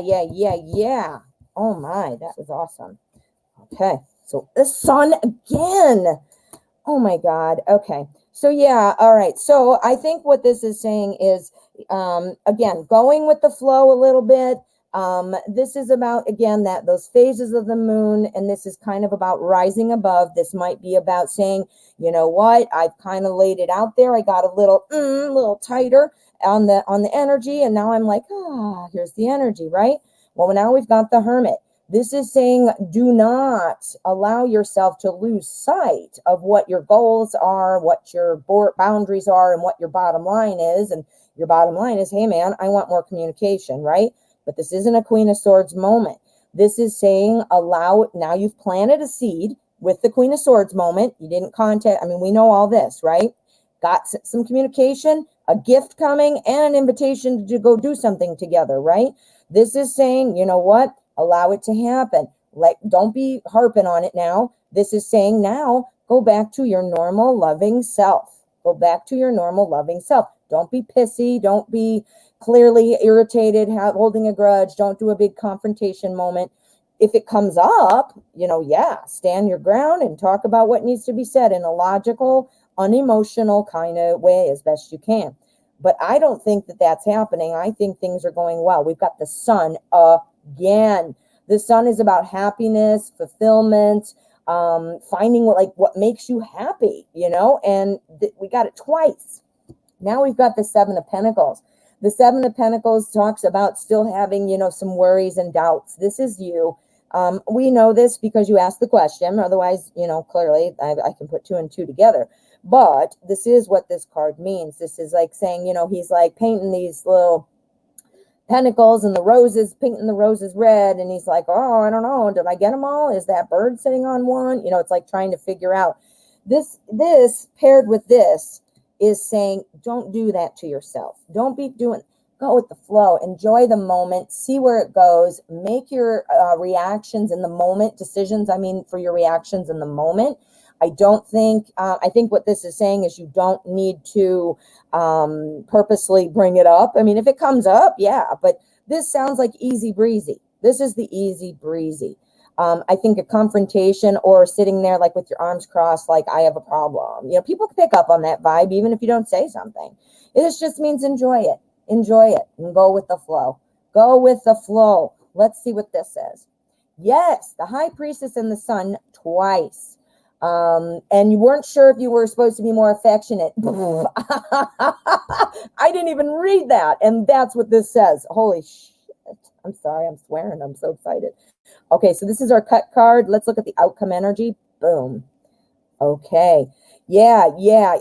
Oh my, that was awesome. Okay, so the Sun again. Oh my God. Okay. So yeah, all right. So I think what this is saying is, again, going with the flow a little bit. This is about, again, those phases of the moon, and this is kind of about rising above. This might be about saying, you know what, I've kind of laid it out there. I got a little tighter on the energy, and now I'm like, here's the energy, right? Well, now we've got the Hermit. This is saying, do not allow yourself to lose sight of what your goals are, what your boundaries are, and what your bottom line is. And your bottom line is, hey, man, I want more communication, right? But this isn't a Queen of Swords moment. This is saying, now you've planted a seed with the Queen of Swords moment. You didn't contact, we know all this, right? Got some communication, a gift coming, and an invitation to go do something together, right? This is saying, you know what? Allow it to happen. Don't be harping on it now. This is saying now, go back to your normal loving self. Go back to your normal loving self. Don't be pissy. Don't be clearly irritated, holding a grudge. Don't do a big confrontation moment. If it comes up, stand your ground and talk about what needs to be said in a logical, unemotional kind of way as best you can. But I don't think that that's happening. I think things are going well. We've got the Sun again. The Sun is about happiness, fulfillment, finding what makes you happy, and we got it twice. Now we've got the Seven of Pentacles. The Seven of Pentacles talks about still having, some worries and doubts. This is you. We know this because you asked the question. Otherwise, clearly I can put two and two together. But this is what this card means. This is like saying, he's like painting these little pentacles and the roses, painting the roses red. And he's like, oh, I don't know. Did I get them all? Is that bird sitting on one? It's like trying to figure out. This paired with this is saying, don't do that to yourself. Don't be go with the flow. Enjoy the moment. See where it goes. Make your reactions in the moment, decisions, for your reactions in the moment. I don't think, I think what this is saying is you don't need to purposely bring it up. I mean, if it comes up, yeah, but this sounds like easy breezy. This is the easy breezy. I think a confrontation or sitting there like with your arms crossed, like I have a problem. You know, people pick up on that vibe even if you don't say something. It just means enjoy it. Enjoy it and go with the flow. Go with the flow. Let's see what this says. Yes, the high priestess and the sun twice. And you weren't sure if you were supposed to be more affectionate. I didn't even read that. And that's what this says. Holy shit. I'm sorry. I'm swearing. I'm so excited. Okay, so this is our cut card. Let's look at the outcome energy. Boom. Okay. Yeah.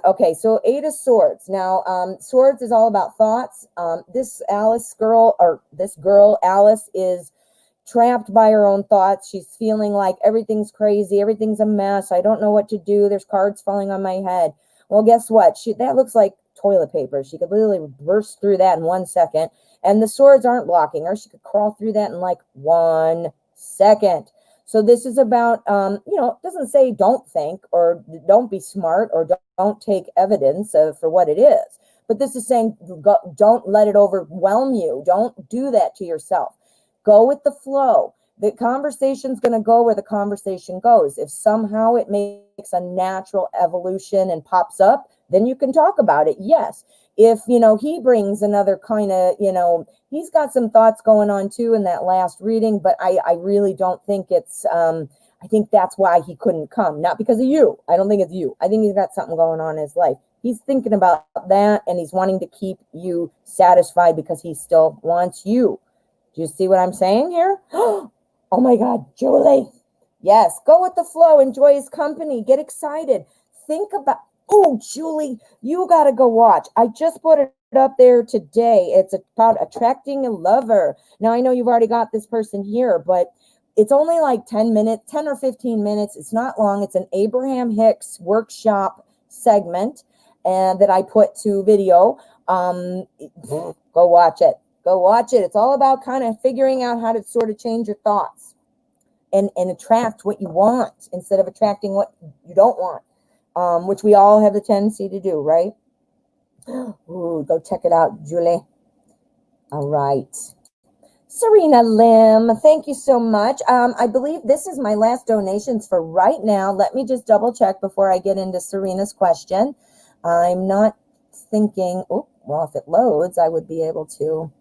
Okay, so 8 of Swords. Now, Swords is all about thoughts. This girl, Alice, is trapped by her own thoughts. She's feeling like everything's crazy. Everything's a mess. I don't know what to do. There's cards falling on my head. Well, guess what? That looks like toilet paper. She could literally burst through that in 1 second. And the swords aren't blocking her. She could crawl through that in like 1 second. So this is about, it doesn't say don't think or don't be smart or don't take evidence for what it is. But this is saying don't let it overwhelm you. Don't do that to yourself. Go with the flow. The conversation's going to go where the conversation goes. If somehow it makes a natural evolution and pops up, then you can talk about it. Yes. If, he brings another kind of, he's got some thoughts going on too in that last reading, but I really don't think it's, I think that's why he couldn't come. Not because of you. I don't think it's you. I think he's got something going on in his life. He's thinking about that and he's wanting to keep you satisfied because he still wants you. Do you see what I'm saying here? Oh my God, Julie. Yes, go with the flow. Enjoy his company. Get excited. Think about, Julie, you got to go watch. I just put it up there today. It's about attracting a lover. Now, I know you've already got this person here, but it's only like 10 or 15 minutes. It's not long. It's an Abraham Hicks workshop segment and that I put to video. Go watch it. Go watch it. It's all about kind of figuring out how to sort of change your thoughts and attract what you want instead of attracting what you don't want, which we all have the tendency to do, right? Ooh, go check it out, Julie. All right. Serena Lim, thank you so much. I believe this is my last donations for right now. Let me just double check before I get into Serena's question. I'm not thinking, if it loads, I would be able to.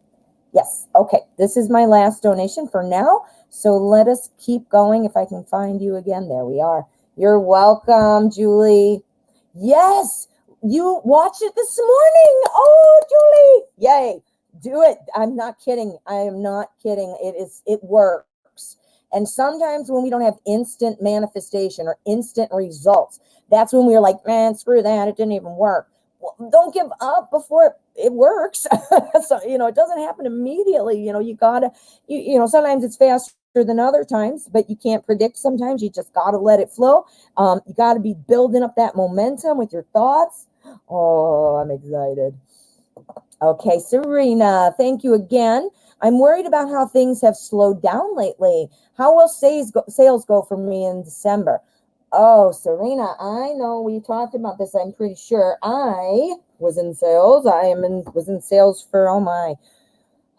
Yes. Okay. This is my last donation for now. So let us keep going. If I can find you again. There we are. You're welcome, Julie. Yes. You watched it this morning. Oh, Julie. Yay. Do it. I'm not kidding. I am not kidding. It works. And sometimes when we don't have instant manifestation or instant results, that's when we're like, man, screw that. It didn't even work. Well, don't give up before it works. So, it doesn't happen immediately. You gotta, sometimes it's faster than other times, but you can't predict. Sometimes you just gotta let it flow. You gotta be building up that momentum with your thoughts. Oh, I'm excited. Okay, Serena, thank you again. I'm worried about how things have slowed down lately. How will sales go for me in December? Oh, Serena, I know we talked about this. I'm pretty sure I was in sales. Was in sales for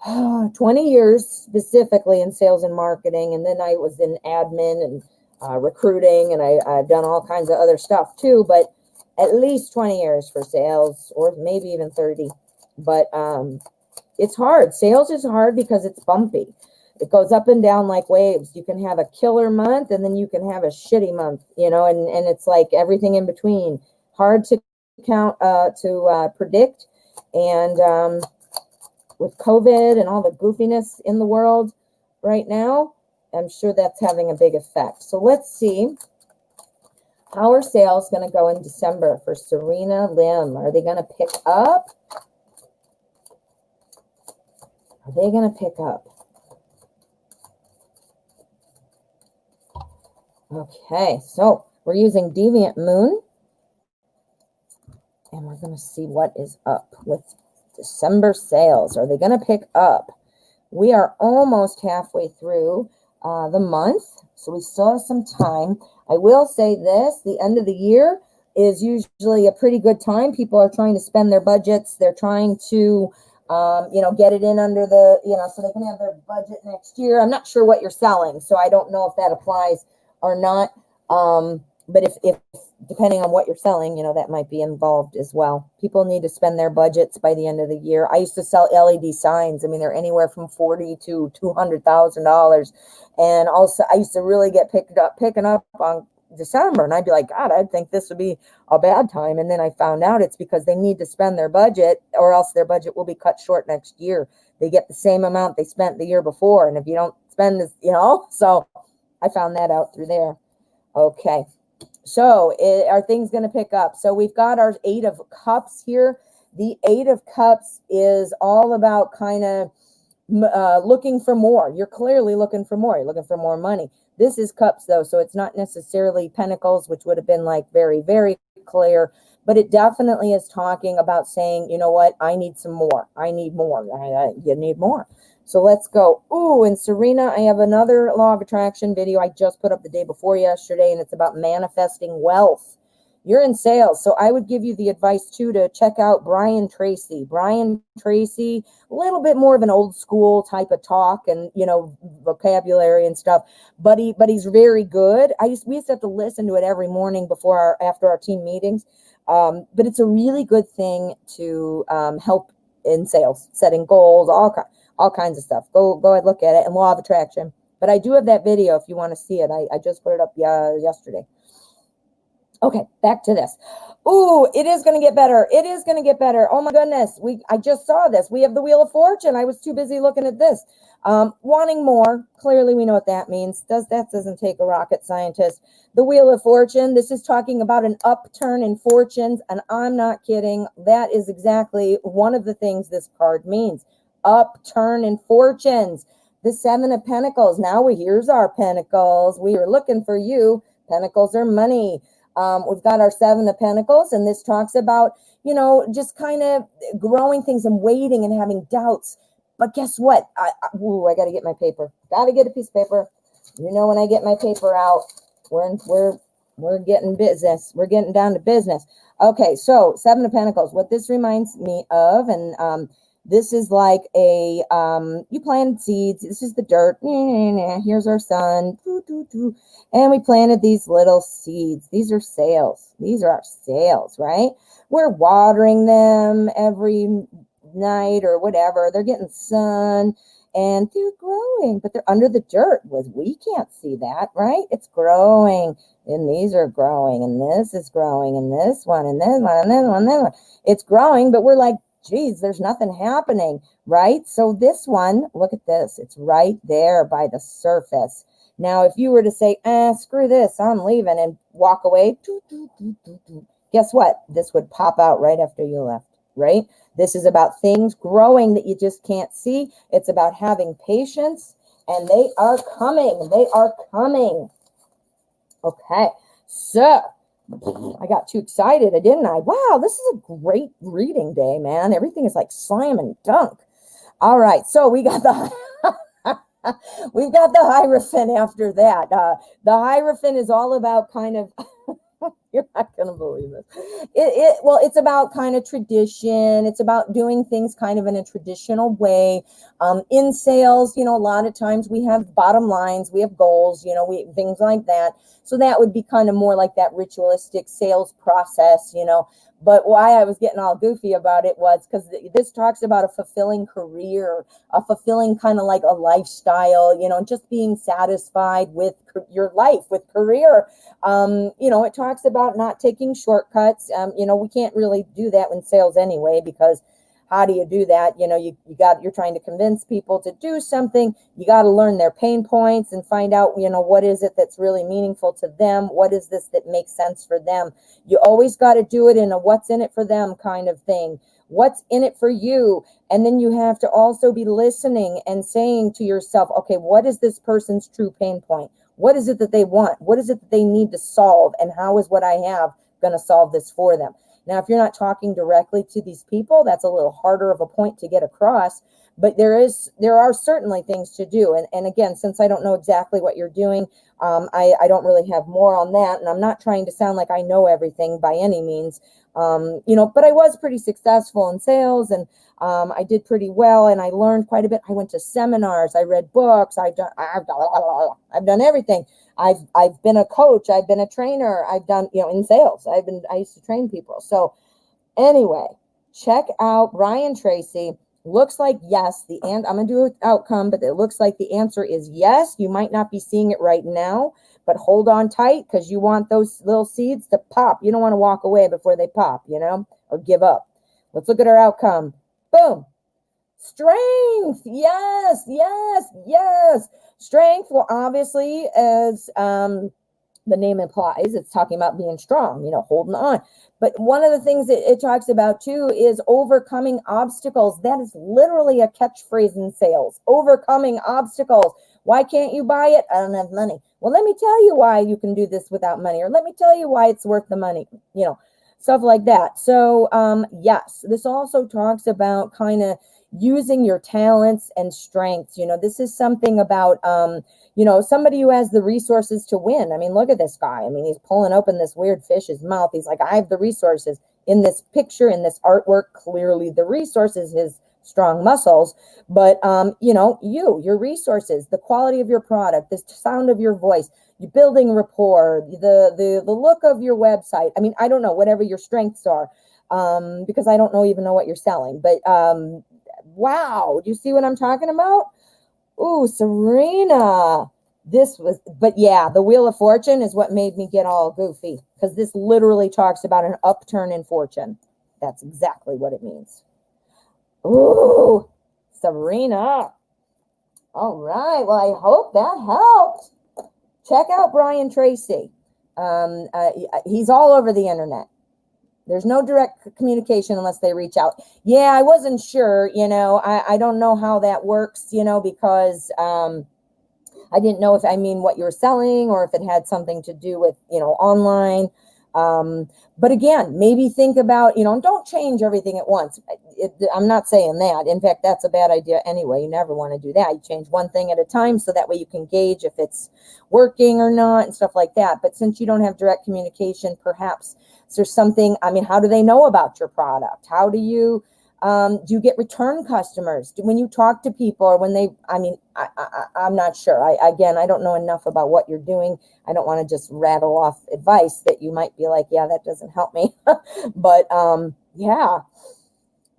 20 years specifically in sales and marketing. And then I was in admin and recruiting, and I've done all kinds of other stuff too, but at least 20 years for sales, or maybe even 30. But it's hard. Sales is hard because it's bumpy. It goes up and down like waves. You can have a killer month and then you can have a shitty month, and it's like everything in between. Hard to predict. And with COVID and all the goofiness in the world right now, I'm sure that's having a big effect. So let's see. How are sales going to go in December for Serena Lim? Are they going to pick up? Are they going to pick up? Okay, so we're using Deviant Moon. And we're going to see what is up with December sales. Are they going to pick up? We are almost halfway through the month, so we still have some time. I will say this, the end of the year is usually a pretty good time. People are trying to spend their budgets. They're trying to, get it in under the, so they can have their budget next year. I'm not sure what you're selling, so I don't know if that applies or not. But if depending on what you're selling, that might be involved as well. People need to spend their budgets by the end of the year. I used to sell LED signs. I mean, they're anywhere from $40,000 to $200,000. And also, I used to really get picking up on December, and I'd be like, God, I'd think this would be a bad time. And then I found out it's because they need to spend their budget, or else their budget will be cut short next year. They get the same amount they spent the year before, and if you don't spend this, so I found that out through there. Okay. So are things going to pick up? So we've got our 8 of Cups here. The 8 of Cups is all about kind of looking for more. You're clearly looking for more. You're looking for more money. This is Cups, though, so it's not necessarily Pentacles, which would have been like very, very clear. But it definitely is talking about saying, you know what, I need some more. I need more. You need more. So let's go. Ooh, and Serena, I have another law of attraction video I just put up the day before yesterday, and it's about manifesting wealth. You're in sales, so I would give you the advice, too, to check out Brian Tracy. Brian Tracy, a little bit more of an old school type of talk and, vocabulary and stuff, but he's very good. We used to have to listen to it every morning after our team meetings, but it's a really good thing to help in sales, setting goals, all kinds of stuff. Go ahead, look at it, and law of attraction. But I do have that video if you want to see it. I just put it up yesterday. Okay, back to this. Ooh, it is going to get better. It is going to get better. Oh my goodness. I just saw this. We have the Wheel of Fortune. I was too busy looking at this. Wanting more. Clearly, we know what that means. That doesn't take a rocket scientist. The Wheel of Fortune. This is talking about an upturn in fortunes, and I'm not kidding. That is exactly one of the things this card means. Upturn in fortunes. The 7 of Pentacles. Now here's our Pentacles. We are looking for you. Pentacles are money. We've got our 7 of Pentacles, and this talks about, just kind of growing things and waiting and having doubts. But guess what? I got to get my paper. Got to get a piece of paper. When I get my paper out, we're getting business. We're getting down to business. Okay, so 7 of Pentacles. What this reminds me of, and this is like you planted seeds. This is the dirt. Here's our sun. And we planted these little seeds. These are sales. These are our sales, right? We're watering them every night or whatever. They're getting sun and they're growing, but they're under the dirt. We can't see that, right? It's growing, and these are growing, and this is growing, and this one, and this one, and this one, and this one. It's growing, but we're like, geez, there's nothing happening, right? So this one, look at this. It's right there by the surface. Now, if you were to say, screw this, I'm leaving, and walk away, guess what? This would pop out right after you left, right? This is about things growing that you just can't see. It's about having patience, and they are coming. They are coming. Okay, so I got too excited, didn't I? Wow, this is a great reading day, man. Everything is like slam and dunk. All right, so we got the we've got the Hierophant after that. The Hierophant is all about kind of you're not gonna believe it. It's about kind of tradition. It's about doing things kind of in a traditional way. In sales, a lot of times we have bottom lines, we have goals, things like that. So that would be kind of more like that ritualistic sales process, But why I was getting all goofy about it was because this talks about a fulfilling career, a fulfilling kind of like a lifestyle, just being satisfied with your life, with career. It talks about not taking shortcuts. We can't really do that in sales anyway, because how do you do that? You're trying to convince people to do something. You got to learn their pain points and find out, what is it that's really meaningful to them? What is this that makes sense for them? You always got to do it in a what's in it for them kind of thing. What's in it for you? And then you have to also be listening and saying to yourself, okay, what is this person's true pain point? What is it that they want? What is it that they need to solve? And how is what I have going to solve this for them? Now, if you're not talking directly to these people, that's a little harder of a point to get across. but there are certainly things to do. And again, since I don't know exactly what you're doing, I don't really have more on that. And I'm not trying to sound like I know everything by any means, but I was pretty successful in sales, and I did pretty well, and I learned quite a bit. I went to seminars, I read books, I've done everything. I've been a coach, I've been a trainer, I've done, in sales, I used to train people. So anyway, check out Brian Tracy. Looks like yes, I'm going to do an outcome, but it looks like the answer is yes. You might not be seeing it right now, but hold on tight, because you want those little seeds to pop. You don't want to walk away before they pop, or give up. Let's look at our outcome. Boom. Strength. Yes, yes, yes. Strength, well, obviously, as the name implies, it's talking about being strong, holding on. But one of the things that it talks about too is overcoming obstacles. That is literally a catchphrase in sales. Overcoming obstacles. Why can't you buy it? I don't have money. Well, let me tell you why you can do this without money, or let me tell you why it's worth the money, stuff like that. So yes, this also talks about kind of using your talents and strengths. This is something about somebody who has the resources to win. I mean, look at this guy. I mean, he's pulling open this weird fish's mouth. He's like, I have the resources. In this picture, in this artwork, clearly the resources, his strong muscles, but your resources, the quality of your product, the sound of your voice, you building rapport, the look of your website. I mean, I don't know, whatever your strengths are, because I don't even know what you're selling, but wow, do you see what I'm talking about? Ooh, Serena. But yeah, the Wheel of Fortune is what made me get all goofy, because this literally talks about an upturn in fortune. That's exactly what it means. Ooh, Serena. All right. Well, I hope that helped. Check out Brian Tracy. He's all over the internet. There's no direct communication unless they reach out. Yeah, I wasn't sure, I don't know how that works, because I didn't know what you were selling, or if it had something to do with, online. But again, maybe think about, don't change everything at once. I'm not saying that. In fact, that's a bad idea anyway. You never want to do that. You change one thing at a time, so that way you can gauge if it's working or not and stuff like that. But since you don't have direct communication, perhaps there's something, how do they know about your product? How do you get return customers? When you talk to people, or when they, I'm not sure. I don't know enough about what you're doing. I don't want to just rattle off advice that you might be like, yeah, that doesn't help me. But yeah.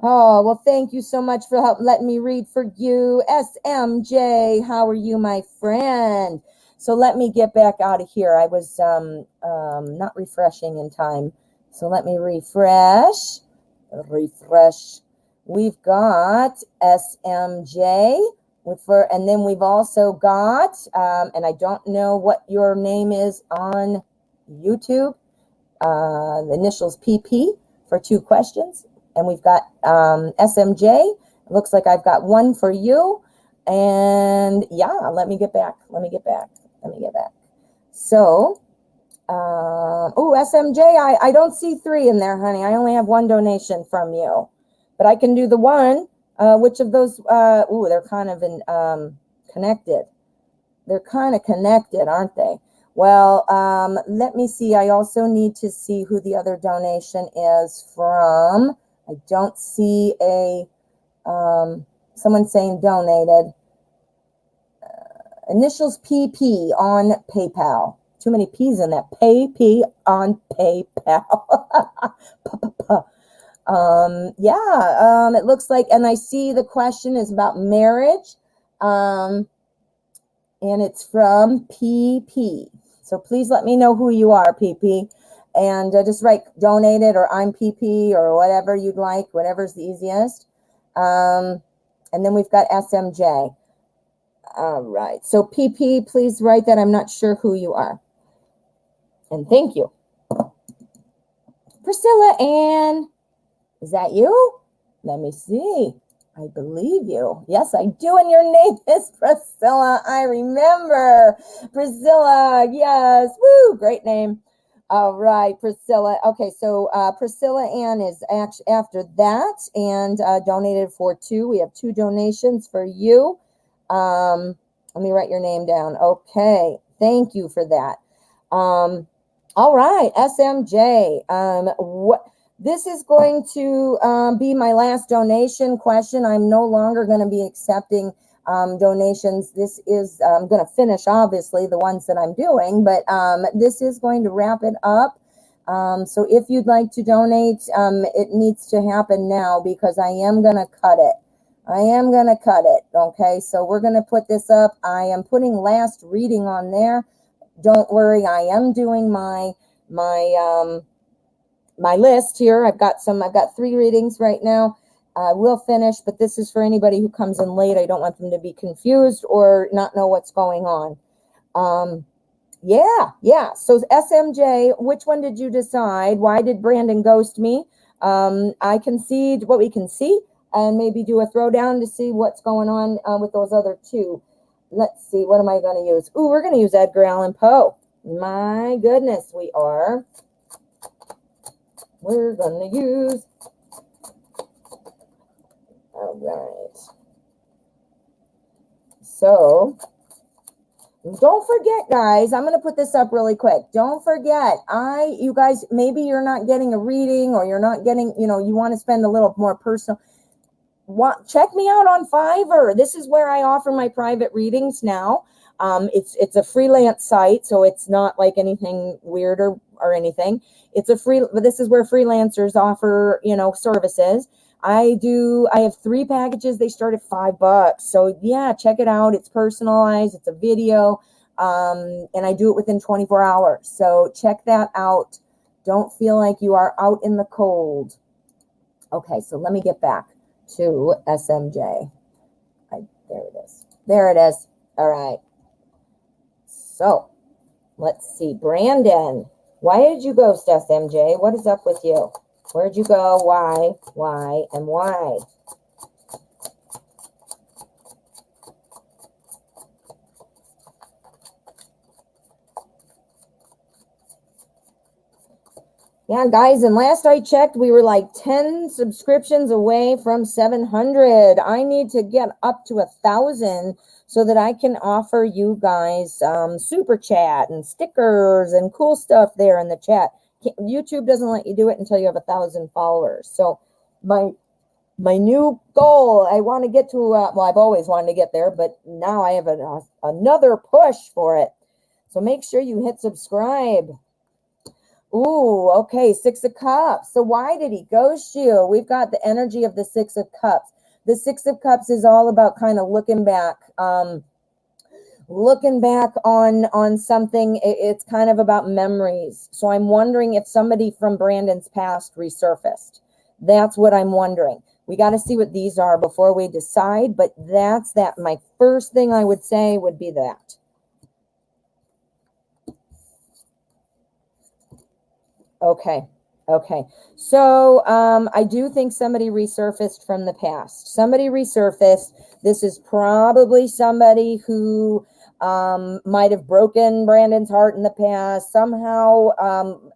Oh, well, thank you so much for letting me read for you. SMJ, how are you, my friend? So let me get back out of here. I was not refreshing in time. So let me refresh. We've got SMJ, and then we've also got, and I don't know what your name is on YouTube, the initials PP for 2 questions. And we've got SMJ. It looks like I've got 1 for you. And yeah, let me get back. So, SMJ, I don't see 3 in there, honey. I only have 1 donation from you. But I can do the 1. Which of those? They're kind of connected. They're kind of connected, aren't they? Well, let me see. I also need to see who the other donation is from. I don't see someone saying donated. Initials PP on PayPal. Too many P's in that. PP on PayPal. It looks like, and I see the question is about marriage. And it's from PP. So please let me know who you are, PP. And just write donated, or I'm PP, or whatever you'd like, whatever's the easiest. And then we've got SMJ. All right. So PP, please write that. I'm not sure who you are. And thank you. Priscilla Ann, is that you? Let me see. I believe you. Yes, I do. And your name is Priscilla. I remember. Priscilla. Yes. Woo. Great name. All right, Priscilla. Okay, so Priscilla Ann is actually after that and donated for 2. We have 2 donations for you. Let me write your name down. Okay, thank you for that. All right, SMJ. What? This is going to be my last donation question. I'm no longer going to be accepting donations. This is, I'm going to finish, obviously, the ones that I'm doing, but this is going to wrap it up. So if you'd like to donate, it needs to happen now because I am going to cut it. I am going to cut it. Okay, so we're going to put this up. I am putting last reading on there. Don't worry, I am doing my list here. I've got 3 readings right now. I will finish, but this is for anybody who comes in late. I don't want them to be confused or not know what's going on. Yeah. So SMJ, which one did you decide? Why did Brandon ghost me? I concede what we can see and maybe do a throwdown to see what's going on with those other 2. Let's see, what am I going to use? Ooh, we're going to use Edgar Allan Poe. My goodness, we are. We're going to use. All right. So, don't forget, guys, I'm going to put this up really quick. Don't forget, you guys, maybe you're not getting a reading or you're not getting, you want to spend a little more personal. Check me out on Fiverr. This is where I offer my private readings now. It's a freelance site, so it's not like anything weird or anything. But this is where freelancers offer, services. I have 3 packages. They start at $5. So yeah, check it out. It's personalized. It's a video. And I do it within 24 hours. So check that out. Don't feel like you are out in the cold. Okay, so let me get back to SMJ. There it is. There it is. All right. So let's see. Brandon, why did you ghost SMJ? What is up with you? Where'd you go? Why, and why? Yeah, guys, and last I checked, we were like 10 subscriptions away from 700. I need to get up to 1,000 so that I can offer you guys super chat and stickers and cool stuff there in the chat. YouTube doesn't let you do it until you have 1,000 followers. So my new goal, I want to get to, well, I've always wanted to get there, but now I have another push for it. So make sure you hit subscribe. Ooh, okay, 6 of Cups. So why did he ghost you? We've got the energy of the 6 of Cups. The 6 of Cups is all about kind of looking back on something. It's kind of about memories. So I'm wondering if somebody from Brandon's past resurfaced. That's what I'm wondering. We got to see what these are before we decide, but that's that. My first thing I would say would be that. Okay. So I do think somebody resurfaced from the past. Somebody resurfaced. This is probably somebody who might have broken Brandon's heart in the past, somehow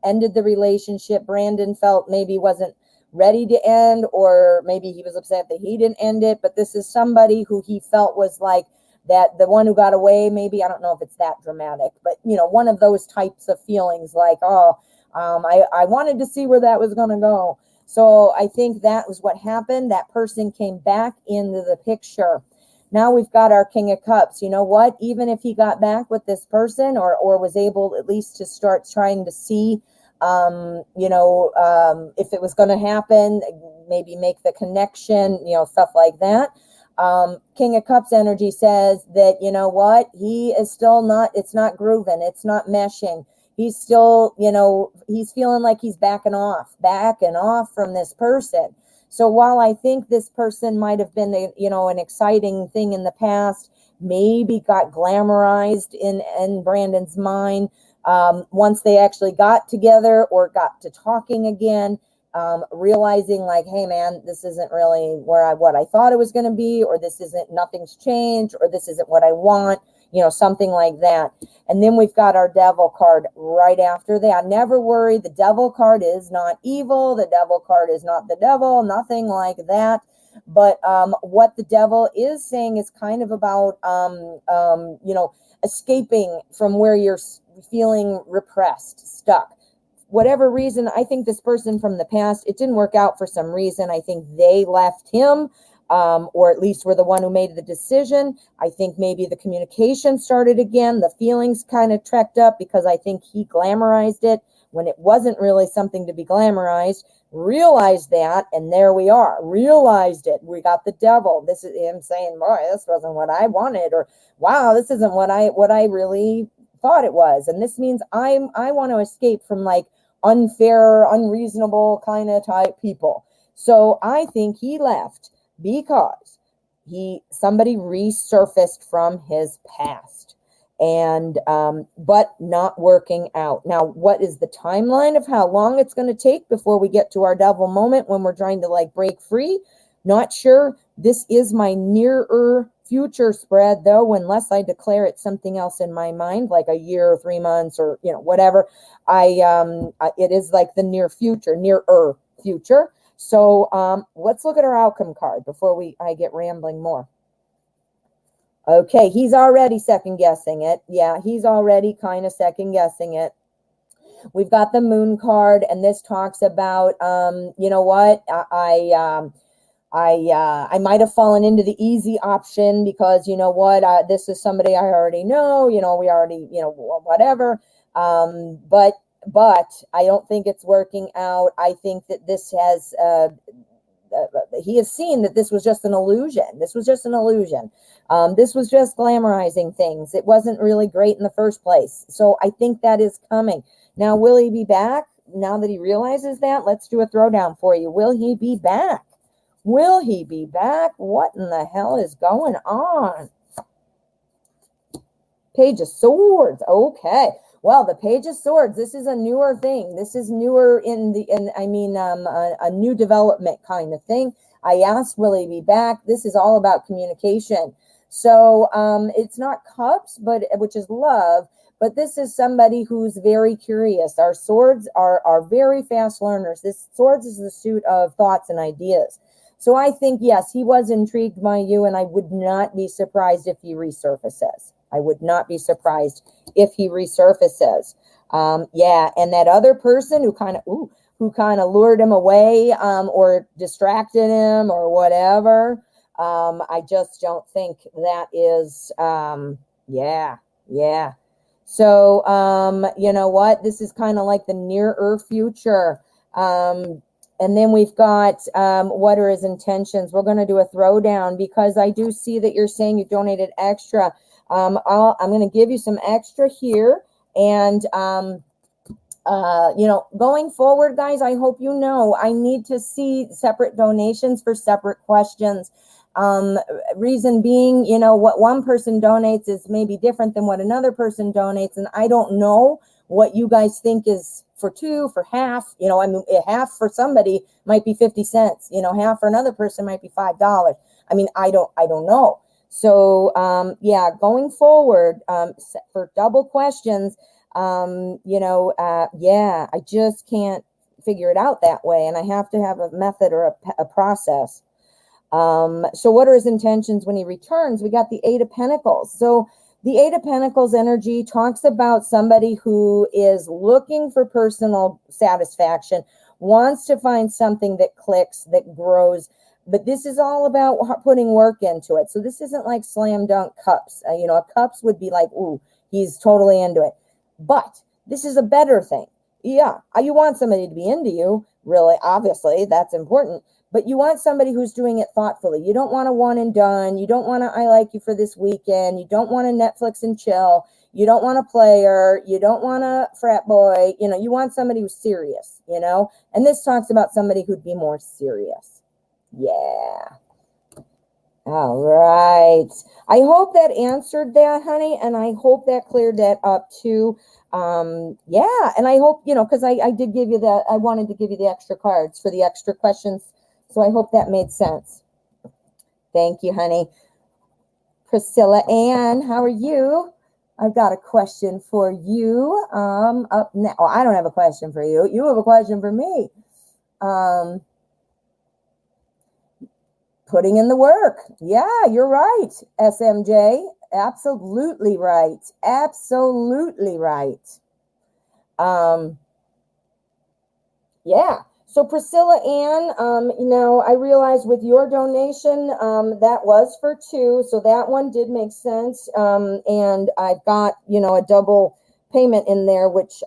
ended the relationship. Brandon felt maybe wasn't ready to end, or maybe he was upset that he didn't end it. But this is somebody who he felt was like that, the one who got away. Maybe, I don't know if it's that dramatic, but one of those types of feelings like, oh, I wanted to see where that was going to go. So I think that was what happened. That person came back into the picture. Now we've got our King of Cups. You know what? Even if he got back with this person or was able at least to start trying to see, if it was going to happen, maybe make the connection, stuff like that. King of Cups energy says that, you know what? He is still not, it's not grooving. It's not meshing. He's still, he's feeling like he's backing off from this person. So while I think this person might have been, an exciting thing in the past, maybe got glamorized in Brandon's mind, once they actually got together or got to talking again, realizing like, hey man, this isn't really what I thought it was going to be, or this isn't, nothing's changed, or this isn't what I want. you know, something like that. And then we've got our devil card right after that. Never worry, the devil card is not evil. The devil card is not the devil, nothing like that. But what the devil is saying is kind of about, you know, escaping from where you're feeling repressed, stuck. Whatever reason, I think this person from the past, it didn't work out for some reason. I think they left him, or at least were the one who made the decision. I think maybe the communication started again. The feelings kind of trekked up because I think he glamorized it when it wasn't really something to be glamorized. Realized that, and there we are. Realized it. We got the devil. This is him saying, boy, this wasn't what I wanted, or wow, this isn't what I really thought it was. And this means I want to escape from like unfair, unreasonable kind of type people. So I think he left because somebody resurfaced from his past, and but not working out. Now, what is the timeline of how long it's going to take before we get to our devil moment when we're trying to like break free? Not sure. This is my nearer future spread, though, unless I declare it something else in my mind, like a year or 3 months or, you know, whatever. It is like the nearer future. So let's look at our outcome card before I get rambling more. Okay, he's already second guessing it. Yeah, he's already kind of second guessing it. We've got the moon card, and this talks about, you know what, I might have fallen into the easy option because, you know what, this is somebody I already know, you know, we already, you know, whatever. But I don't think it's working out. I think that this has, he has seen that this was just an illusion. This was just an illusion. This was just glamorizing things. It wasn't really great in the first place. So I think that is coming. Now, will he be back? Now that he realizes that, let's do a throwdown for you. Will he be back? Will he be back? What in the hell is going on? Page of Swords. Okay. Well, the Page of Swords, this is a newer thing. This is newer a new development kind of thing. I asked, will he be back? This is all about communication. So it's not cups, which is love, but this is somebody who's very curious. Our swords are very fast learners. This swords is the suit of thoughts and ideas. So I think, yes, he was intrigued by you, and I would not be surprised if he resurfaces. I would not be surprised if he resurfaces. Yeah, and that other person who kind of lured him away or distracted him or whatever, I just don't think that is, yeah. So, you know what? This is kind of like the nearer future. And then we've got, what are his intentions? We're going to do a throwdown because I do see that you're saying you donated extra. I'm going to give you some extra here. And, you know, going forward, guys, I hope you know I need to see separate donations for separate questions. Reason being, you know, what one person donates is maybe different than what another person donates. And I don't know what you guys think is for two, for half. You know, I mean, half for somebody might be 50 cents, you know, half for another person might be $5. I mean, I don't know. So, yeah, going forward, for double questions, you know, yeah, I just can't figure it out that way. And I have to have a method or a process. So what are his intentions when he returns? We got the Eight of Pentacles. So the Eight of Pentacles energy talks about somebody who is looking for personal satisfaction, wants to find something that clicks, that grows. But this is all about putting work into it. So this isn't like slam dunk cups. You know, cups would be like, ooh, he's totally into it. But this is a better thing. Yeah, you want somebody to be into you, really, obviously, that's important. But you want somebody who's doing it thoughtfully. You don't want a one and done. You don't want to, I like you for this weekend. You don't want a Netflix and chill. You don't want a player. You don't want a frat boy. You know, you want somebody who's serious, you know. And this talks about somebody who'd be more serious. Yeah. All right. I hope that answered that, honey. And I hope that cleared that up too. Yeah. And I hope, you know, because I did give you that. I wanted to give you the extra cards for the extra questions. So I hope that made sense. Thank you, honey. Priscilla Ann, how are you? I've got a question for you. Up now. Oh, I don't have a question for you. You have a question for me. Putting in the work. Yeah, you're right, SMJ. Absolutely right. Absolutely right. Yeah. So Priscilla Ann, I realized with your donation, that was for 2. So that one did make sense. And I've got, a double payment in there, which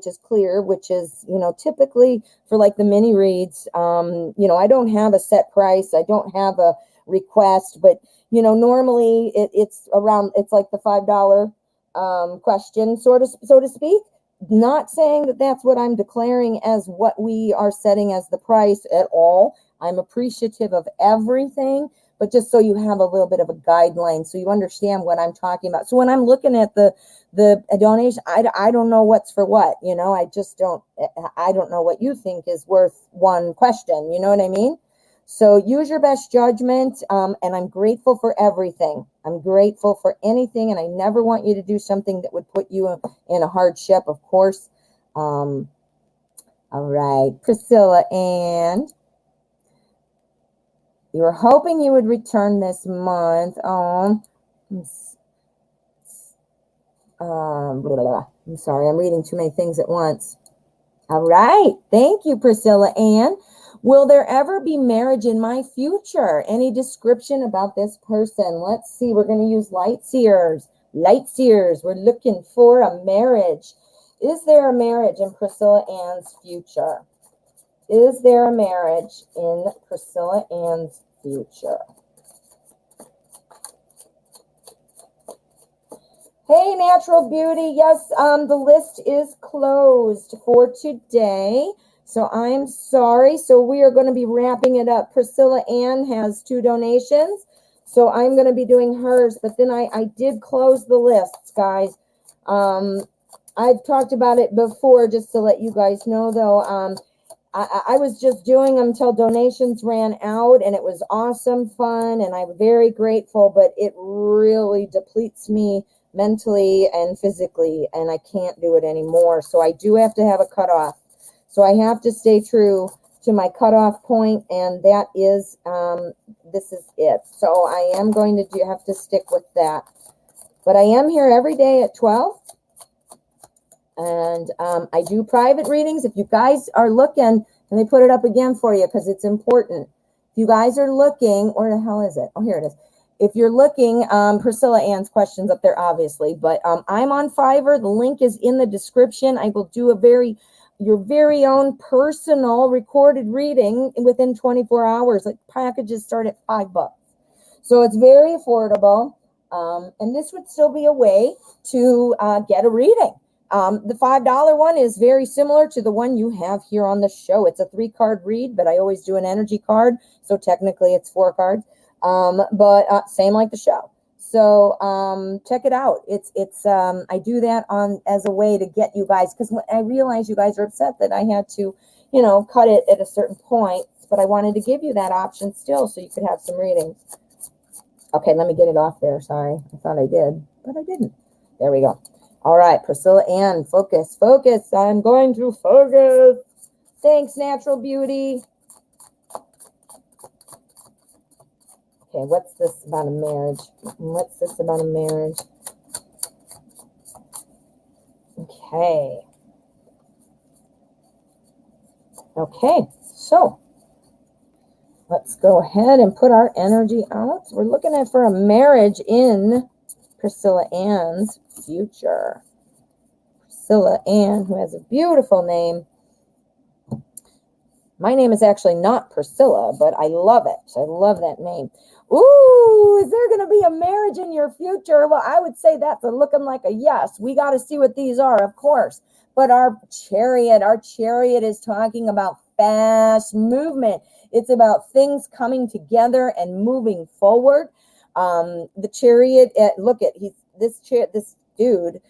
is clear, which is, typically for like the mini reads, I don't have a set price. I don't have a request, but, normally it's like the $5, question, so to speak. Not saying that that's what I'm declaring as what we are setting as the price at all. I'm appreciative of everything, but just so you have a little bit of a guideline, so you understand what I'm talking about. So when I'm looking at the donation, I don't know what's for what, I don't know what you think is worth one question. You know what I mean? So use your best judgment, and I'm grateful for everything. I'm grateful for anything, and I never want you to do something that would put you in a hardship, of course. All right, Priscilla Ann, you were hoping you would return this month. I'm sorry, I'm reading too many things at once. All right, thank you, Priscilla Ann. Will there ever be marriage in my future? Any description about this person? Let's see. We're going to use light seers. Light seers. We're looking for a marriage. Is there a marriage in Priscilla Ann's future? Is there a marriage in Priscilla Ann's future? Hey, Natural Beauty. Yes, the list is closed for today. So I'm sorry. So we are going to be wrapping it up. Priscilla Ann has 2 donations. So I'm going to be doing hers. But then I did close the lists, guys. I've talked about it before, just to let you guys know, though. I was just doing them until donations ran out, and it was awesome fun, and I'm very grateful. But it really depletes me mentally and physically, and I can't do it anymore. So I do have to have a cutoff. So I have to stay true to my cutoff point, and that is, this is it. So I am going to have to stick with that. But I am here every day at 12. And I do private readings. If you guys are looking, let me put it up again for you because it's important. If you guys are looking, where the hell is it? Oh, here it is. If you're looking, Priscilla Ann's question's up there, obviously. But I'm on Fiverr. The link is in the description. I will do your very own personal recorded reading within 24 hours. Like packages start at $5. So it's very affordable. And this would still be a way to get a reading. The $5 one is very similar to the one you have here on the show. It's a 3-card read, but I always do an energy card. So technically it's 4 cards. But same like the show. So check it out. I do that as a way to get you guys, because I realize you guys are upset that I had to, cut it at a certain point, but I wanted to give you that option still so you could have some readings. Okay, let me get it off there. Sorry. I thought I did, but I didn't. There we go. All right, Priscilla Ann, focus. I'm going to focus. Thanks, Natural Beauty. Okay, what's this about a marriage? Okay, so let's go ahead and put our energy out. We're looking for a marriage in Priscilla Ann's future. Priscilla Ann, who has a beautiful name. My name is actually not Priscilla, but I love it. I love that name. Ooh, is there going to be a marriage in your future? Well, I would say that's looking like a yes. We got to see what these are, of course. But our chariot is talking about fast movement. It's about things coming together and moving forward. The chariot, look at this dude.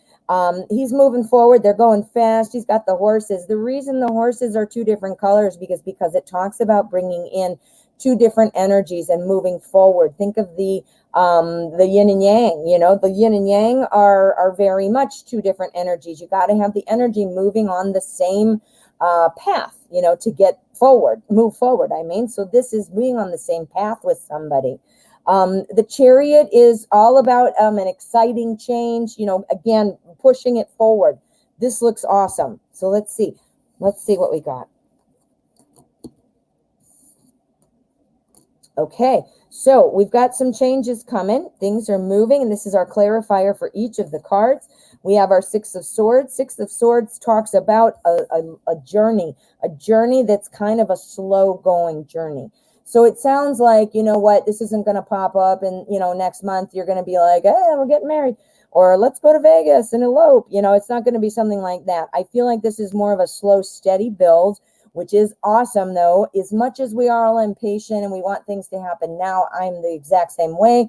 He's moving forward. They're going fast. He's got the horses. The reason the horses are 2 different colors because it talks about bringing in 2 different energies and moving forward. Think of the The yin and yang, you know, the yin and yang are very much two different energies. You got to have the energy moving on the same path, you know, to get forward, move forward. I mean, so this is being on the same path with somebody. The Chariot is all about an exciting change, you know, again, pushing it forward. This looks awesome. So let's see what we got. Okay, so we've got some changes coming. Things are moving, and this is our clarifier for each of the cards. We have our Six of Swords. Six of Swords talks about a journey that's kind of a slow-going journey. So it sounds like, you know what, this isn't going to pop up and, you know, next month you're going to be like, hey, we're getting married, or let's go to Vegas and elope. You know, it's not going to be something like that. I feel like this is more of a slow, steady build, which is awesome, though. As much as we are all impatient and we want things to happen now, I'm the exact same way.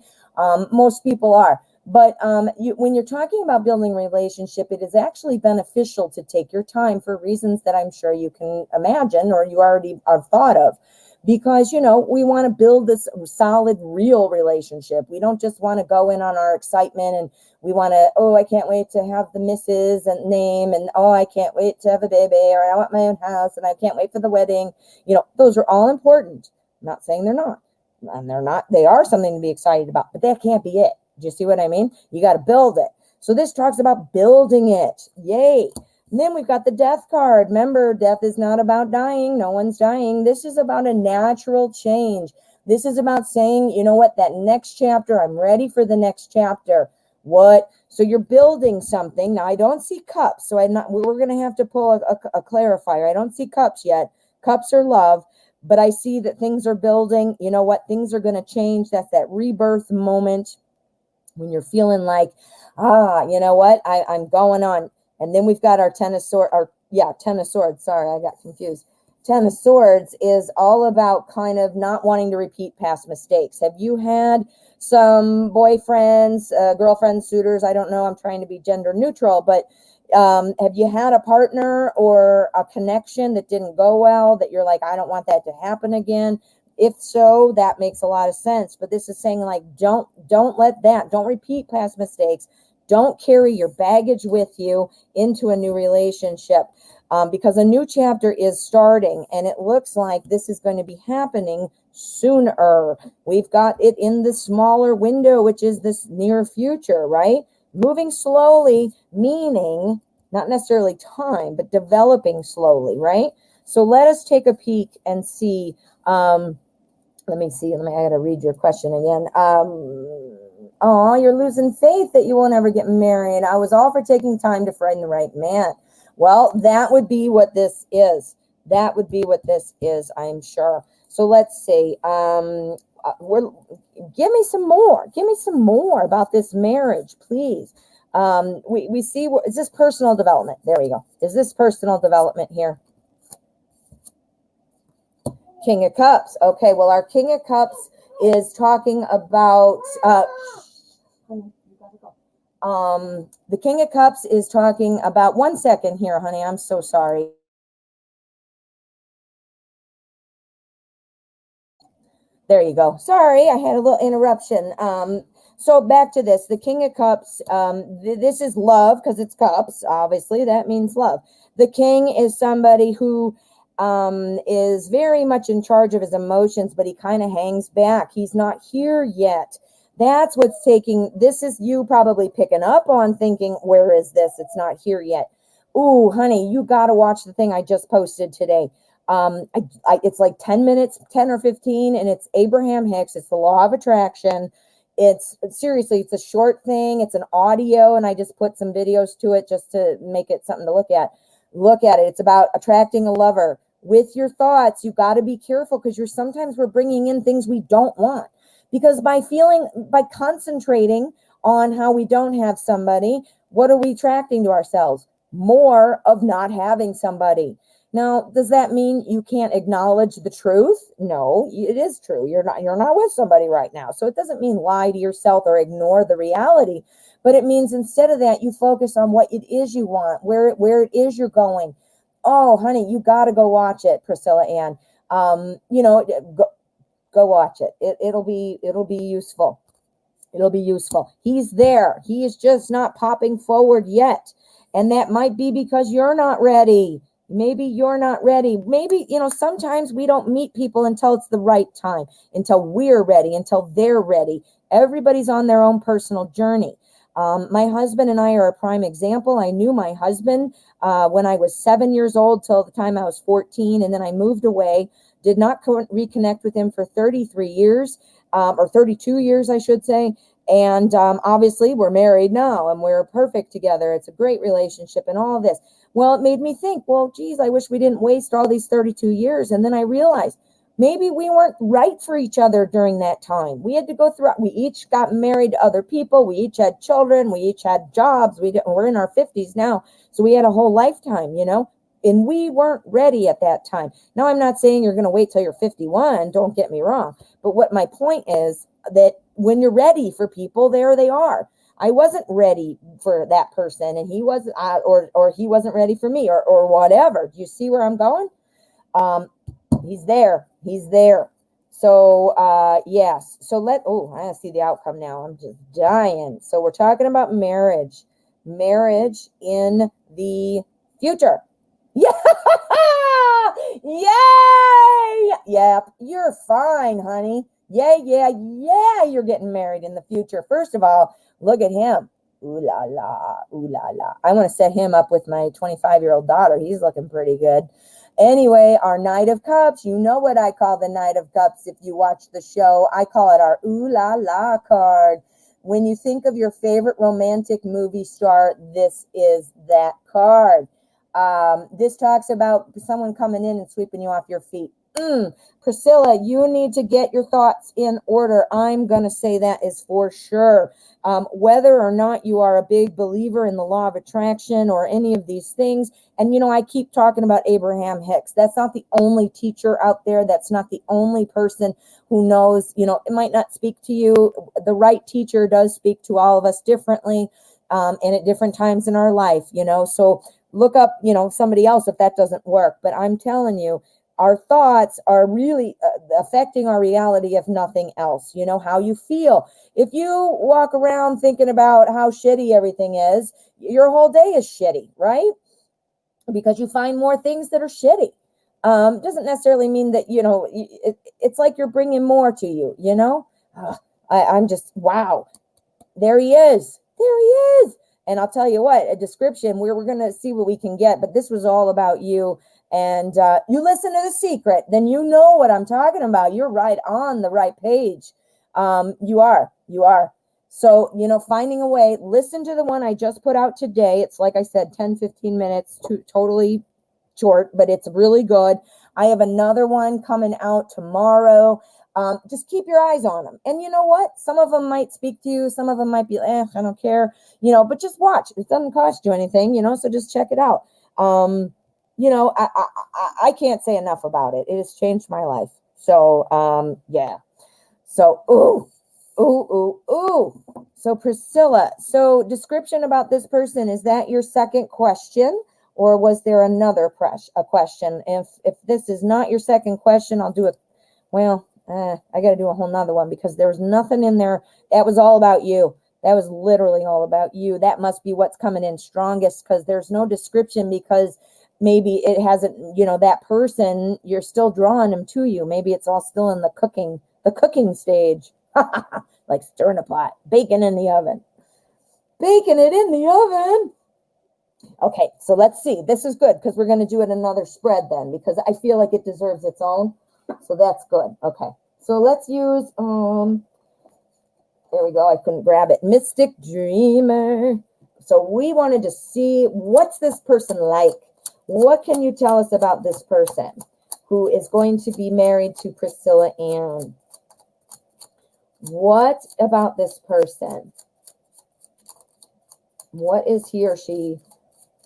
Most people are. But when you're talking about building a relationship, it is actually beneficial to take your time for reasons that I'm sure you can imagine or you already have thought of. Because, you know, we want to build this solid, real relationship. We don't just want to go in on our excitement and we want to, oh, I can't wait to have the Mrs. and name, and oh, I can't wait to have a baby, or I want my own house, and I can't wait for the wedding. You know, those are all important. I'm not saying they're not. And they're not. They are something to be excited about, but that can't be it. Do you see what I mean? You got to build it. So this talks about building it. Yay. And then we've got the Death card. Remember, death is not about dying. No one's dying. This is about a natural change. This is about saying, you know what, that next chapter, I'm ready for the next chapter. What? So you're building something. Now, I don't see cups, so we're going to have to pull a clarifier. I don't see cups yet. Cups are love, but I see that things are building. You know what? Things are going to change. That's that rebirth moment when you're feeling like, you know what? I'm going on. And then we've got our Ten of Swords, Ten of Swords. Sorry, I got confused. Ten of Swords is all about kind of not wanting to repeat past mistakes. Have you had some boyfriends, girlfriends, suitors? I don't know. I'm trying to be gender neutral, but have you had a partner or a connection that didn't go well that you're like, I don't want that to happen again? If so, that makes a lot of sense. But this is saying, like, don't let that, don't repeat past mistakes. Don't carry your baggage with you into a new relationship, because a new chapter is starting, and it looks like this is going to be happening sooner. We've got it in the smaller window, which is this near future, right? Moving slowly, meaning not necessarily time, but developing slowly, right? So let us take a peek and see. Let me see. I got to read your question again. Oh, you're losing faith that you won't ever get married. I was all for taking time to find the right man. Well, that would be what this is. That would be what this is, I'm sure. So let's see. Give me some more. Give me some more about this marriage, please. We see, is this personal development? There we go. Is this personal development here? King of Cups. Okay, well, our King of Cups is talking about the King of Cups is talking about, one second here, honey, I'm so sorry. There you go. Sorry, I had a little interruption. So back to this, the King of Cups, this is love because it's cups. Obviously, that means love. The king is somebody who is very much in charge of his emotions, but he kind of hangs back. He's not here yet. That's what's taking, this is you probably picking up on thinking, where is this? It's not here yet. Ooh, honey, you got to watch the thing I just posted today. It's like 10 minutes, 10 or 15, and it's Abraham Hicks. It's the law of attraction. It's seriously, it's a short thing. It's an audio, and I just put some videos to it just to make it something to look at. Look at it. It's about attracting a lover. With your thoughts, you got to be careful because sometimes we're bringing in things we don't want. Because by concentrating on how we don't have somebody, what are we attracting to ourselves? More of not having somebody. Now, does that mean you can't acknowledge the truth? No, it is true. You're not with somebody right now. So it doesn't mean lie to yourself or ignore the reality. But it means instead of that, you focus on what it is you want, where it is you're going. Oh, honey, you got to go watch it, Priscilla Ann. Go watch it. It'll be useful. It'll be useful. He's there. He is just not popping forward yet. And that might be because you're not ready. Maybe you're not ready. Maybe, sometimes we don't meet people until it's the right time, until we're ready, until they're ready. Everybody's on their own personal journey. My husband and I are a prime example. I knew my husband when I was 7 years old till the time I was 14. And then I moved away, did not reconnect with him for 33 years. Or 32 years, I should say. And obviously, we're married now and we're perfect together. It's a great relationship and all this. Well, it made me think, well, geez, I wish we didn't waste all these 32 years. And then I realized maybe we weren't right for each other during that time. We had to go through, we each got married to other people. We each had children. We each had jobs. We're in our 50s now. So we had a whole lifetime, and we weren't ready at that time. Now, I'm not saying you're going to wait till you're 51. Don't get me wrong. But what my point is that when you're ready for people, there they are. I wasn't ready for that person, and he wasn't, or he wasn't ready for me, or whatever. Do you see where I'm going? He's there. He's there. So, yes. So I see the outcome now. I'm just dying. So we're talking about marriage in the future. Yeah. Yay! Yep. You're fine, honey. Yeah. You're getting married in the future. First of all, look at him. Ooh la la. Ooh la la. I want to set him up with my 25-year-old daughter. He's looking pretty good. Anyway, our Knight of Cups. You know what I call the Knight of Cups if you watch the show. I call it our ooh la la card. When you think of your favorite romantic movie star, this is that card. This talks about someone coming in and sweeping you off your feet. Priscilla, you need to get your thoughts in order. I'm going to say that is for sure. Whether or not you are a big believer in the law of attraction or any of these things. And, I keep talking about Abraham Hicks. That's not the only teacher out there. That's not the only person who knows, it might not speak to you. The right teacher does speak to all of us differently, and at different times in our life, so look up, somebody else if that doesn't work. But I'm telling you, our thoughts are really affecting our reality, if nothing else. How you feel. If you walk around thinking about how shitty everything is, your whole day is shitty, right? Because you find more things that are shitty. Doesn't necessarily mean that, it's like you're bringing more to you, I'm just, wow. There he is. And I'll tell you what, a description, we're going to see what we can get, but this was all about you. And you listen to The Secret, then you know what I'm talking about. You're right on the right page. You are. So, finding a way, listen to the one I just put out today. It's like I said, 10, 15 minutes, totally short, but it's really good. I have another one coming out tomorrow. Just keep your eyes on them. And you know what? Some of them might speak to you. Some of them might be, I don't care, but just watch. It doesn't cost you anything, so just check it out. I can't say enough about it. It has changed my life. So, yeah. So, ooh. So Priscilla, so description about this person, is that your second question? Or was there another question? If this is not your second question, I'll do it. Well, I got to do a whole nother one because there's nothing in there. That was all about you. That was literally all about you. That must be what's coming in strongest, because there's no description, because maybe it hasn't, that person, you're still drawing him to you. Maybe it's all still in the cooking stage. Like stirring a pot, baking it in the oven. Okay, so let's see. This is good because we're going to do it another spread then, because I feel like it deserves its own. So that's good. Okay, so let's use, there we go. I couldn't grab it. Mystic Dreamer. So we wanted to see, what's this person like? What can you tell us about this person who is going to be married to Priscilla Ann? What about this person? What is he or she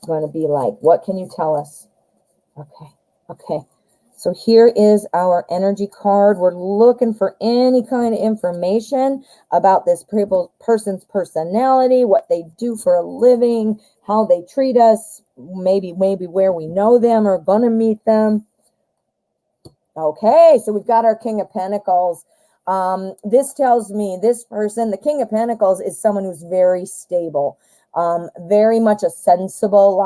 going to be like? What can you tell us? Okay. So here is our energy card. We're looking for any kind of information about this person's personality, what they do for a living, how they treat us, maybe where we know them or going to meet them. Okay, so we've got our King of Pentacles. This tells me this person, the King of Pentacles, is someone who's very stable, very much a sensible,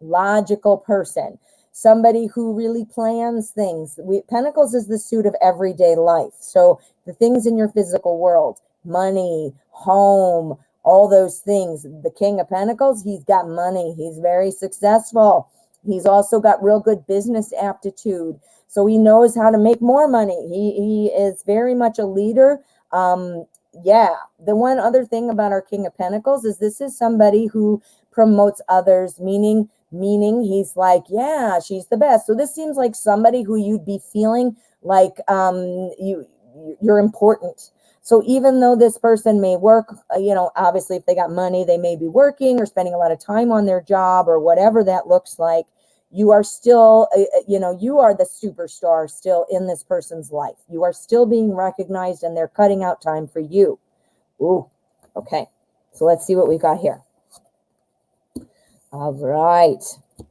logical person. Somebody who really plans things. Pentacles is the suit of everyday life. So the things in your physical world, money, home, all those things. The King of Pentacles, he's got money. He's very successful. He's also got real good business aptitude. So he knows how to make more money. He is very much a leader. Yeah. The one other thing about our King of Pentacles is this is somebody who promotes others, meaning he's like, yeah, she's the best. So this seems like somebody who you'd be feeling like you're important. So even though this person may work, obviously if they got money, they may be working or spending a lot of time on their job or whatever that looks like, you are still, you are the superstar still in this person's life. You are still being recognized and they're cutting out time for you. Ooh, okay. So let's see what we got here. All right.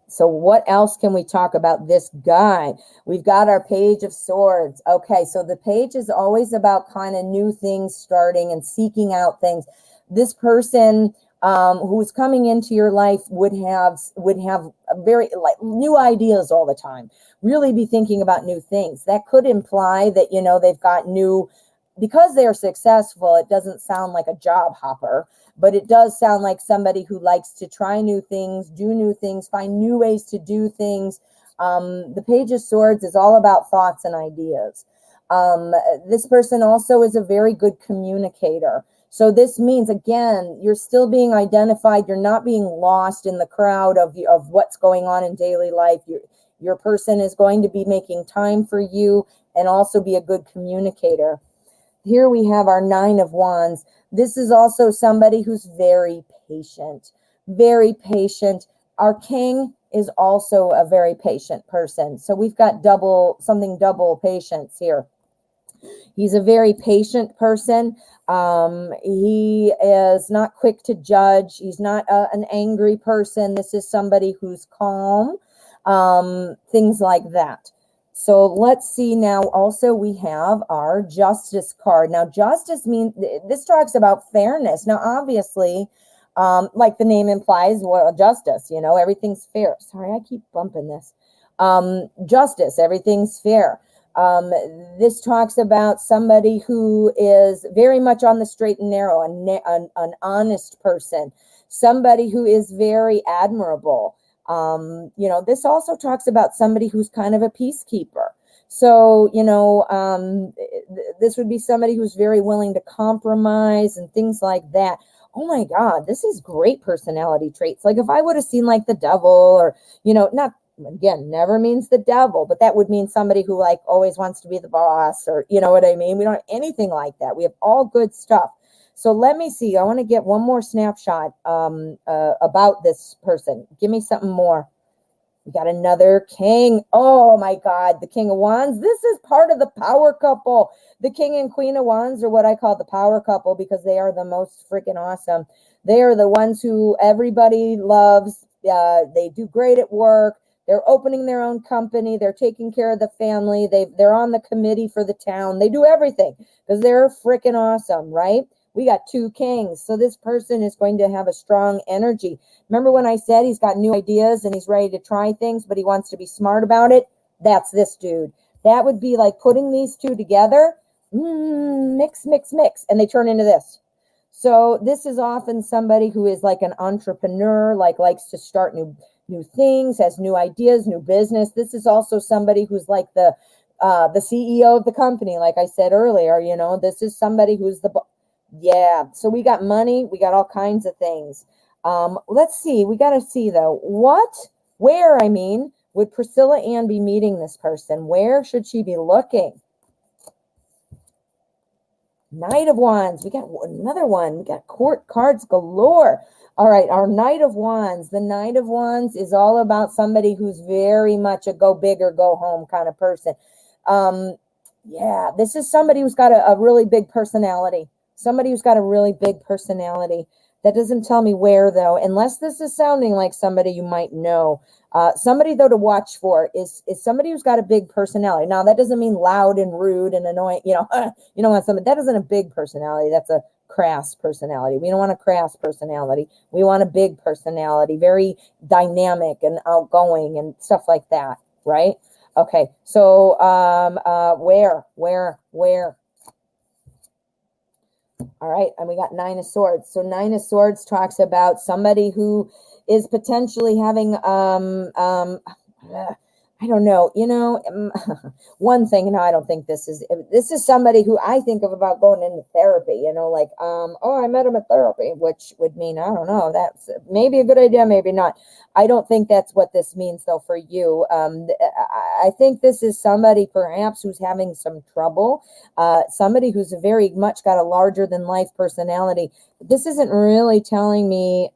So what else can we talk about this guy? We've got our Page of Swords. Okay, so the page is always about kind of new things starting and seeking out things. This person who's coming into your life would have a very new ideas all the time. Really be thinking about new things. That could imply that they've got new, because they're successful. It doesn't sound like a job hopper, but it does sound like somebody who likes to try new things, do new things, find new ways to do things. The Page of Swords is all about thoughts and ideas. This person also is a very good communicator. So this means, again, you're still being identified. You're not being lost in the crowd of what's going on in daily life. Your person is going to be making time for you and also be a good communicator. Here we have our Nine of Wands. This is also somebody who's very patient, very patient. Our king is also a very patient person. So we've got double patience here. He's a very patient person. He is not quick to judge. He's not an angry person. This is somebody who's calm, things like that. So let's see now. Also, we have our Justice card. Now, justice means, this talks about fairness. Now, obviously, like the name implies, well, justice, everything's fair. Sorry, I keep bumping this. Justice, everything's fair. This talks about somebody who is very much on the straight and narrow, an honest person, somebody who is very admirable. This also talks about somebody who's kind of a peacekeeper. So, this would be somebody who's very willing to compromise and things like that. Oh my God, this is great personality traits. Like if I would have seen like the devil or, not, again, never means the devil, but that would mean somebody who like always wants to be the boss or, you know what I mean? We don't have anything like that. We have all good stuff. So let me see. I want to get one more snapshot about this person. Give me something more. We got another king. Oh my God, the King of Wands. This is part of the power couple. The King and Queen of Wands are what I call the power couple because they are the most freaking awesome. They are the ones who everybody loves. They do great at work. They're opening their own company. They're taking care of the family. They're on the committee for the town. They do everything because they're freaking awesome, right? We got two kings. So this person is going to have a strong energy. Remember when I said he's got new ideas and he's ready to try things, but he wants to be smart about it? That's this dude. That would be like putting these two together, mix, and they turn into this. So this is often somebody who is like an entrepreneur, like likes to start new things, has new ideas, new business. This is also somebody who's like the CEO of the company, like I said earlier. This is somebody who's yeah. So we got money, we got all kinds of things. Let's see. We got to see though. Where would Priscilla Ann be meeting this person? Where should she be looking? Knight of Wands. We got another one. We got court cards galore. All right, our Knight of Wands. The Knight of Wands is all about somebody who's very much a go big or go home kind of person. Yeah, this is somebody who's got a really big personality. Somebody who's got a really big personality. That doesn't tell me where, though, unless this is sounding like somebody you might know. Somebody, though, to watch for is somebody who's got a big personality. Now, that doesn't mean loud and rude and annoying. You don't want somebody that isn't a big personality. That's a crass personality. We don't want a crass personality. We want a big personality, very dynamic and outgoing and stuff like that, right? Okay, so where? All right, and we got Nine of Swords. So Nine of Swords talks about somebody who is potentially having I don't know, one thing, I don't think this is somebody who I think of about going into therapy, like, oh, I met him at therapy, which would mean, I don't know, that's maybe a good idea, maybe not. I don't think that's what this means, though, for you. I think this is somebody perhaps who's having some trouble, somebody who's very much got a larger than life personality. This isn't really telling me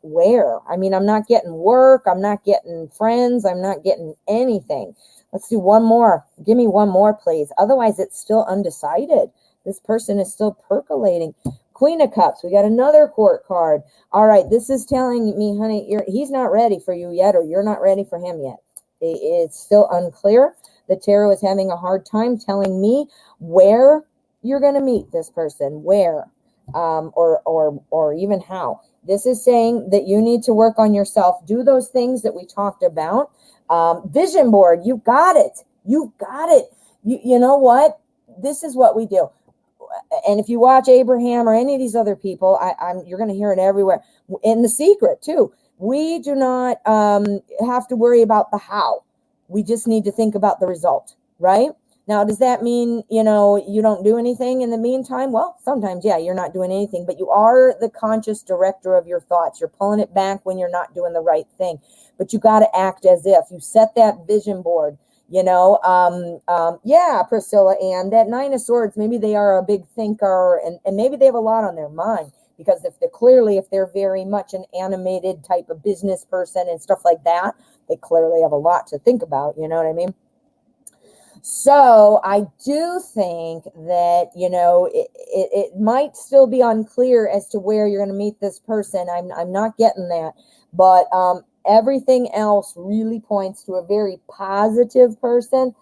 where. I mean, I'm not getting work. I'm not getting friends. I'm not getting anything. Let's do one more. Give me one more, please. Otherwise, it's still undecided. This person is still percolating. Queen of Cups. We got another court card. All right. This is telling me, honey, he's not ready for you yet, or you're not ready for him yet. It's still unclear. The tarot is having a hard time telling me where you're going to meet this person. Where? Or even how. This is saying that you need to work on yourself. Do those things that we talked about. Vision board. You got it. You got it. You know what? This is what we do. And if you watch Abraham or any of these other people, you're going to hear it everywhere. In The Secret too. We do not have to worry about the how. We just need to think about the result, right? Now, does that mean, you don't do anything in the meantime? Well, sometimes, yeah, you're not doing anything, but you are the conscious director of your thoughts. You're pulling it back when you're not doing the right thing, but you got to act as if you set that vision board, yeah, Priscilla, and that Nine of Swords, maybe they are a big thinker and maybe they have a lot on their mind, because if they're very much an animated type of business person and stuff like that, they clearly have a lot to think about. You know what I mean? So I do think that, it might still be unclear as to where you're going to meet this person. I'm not getting that, but everything else really points to a very positive person.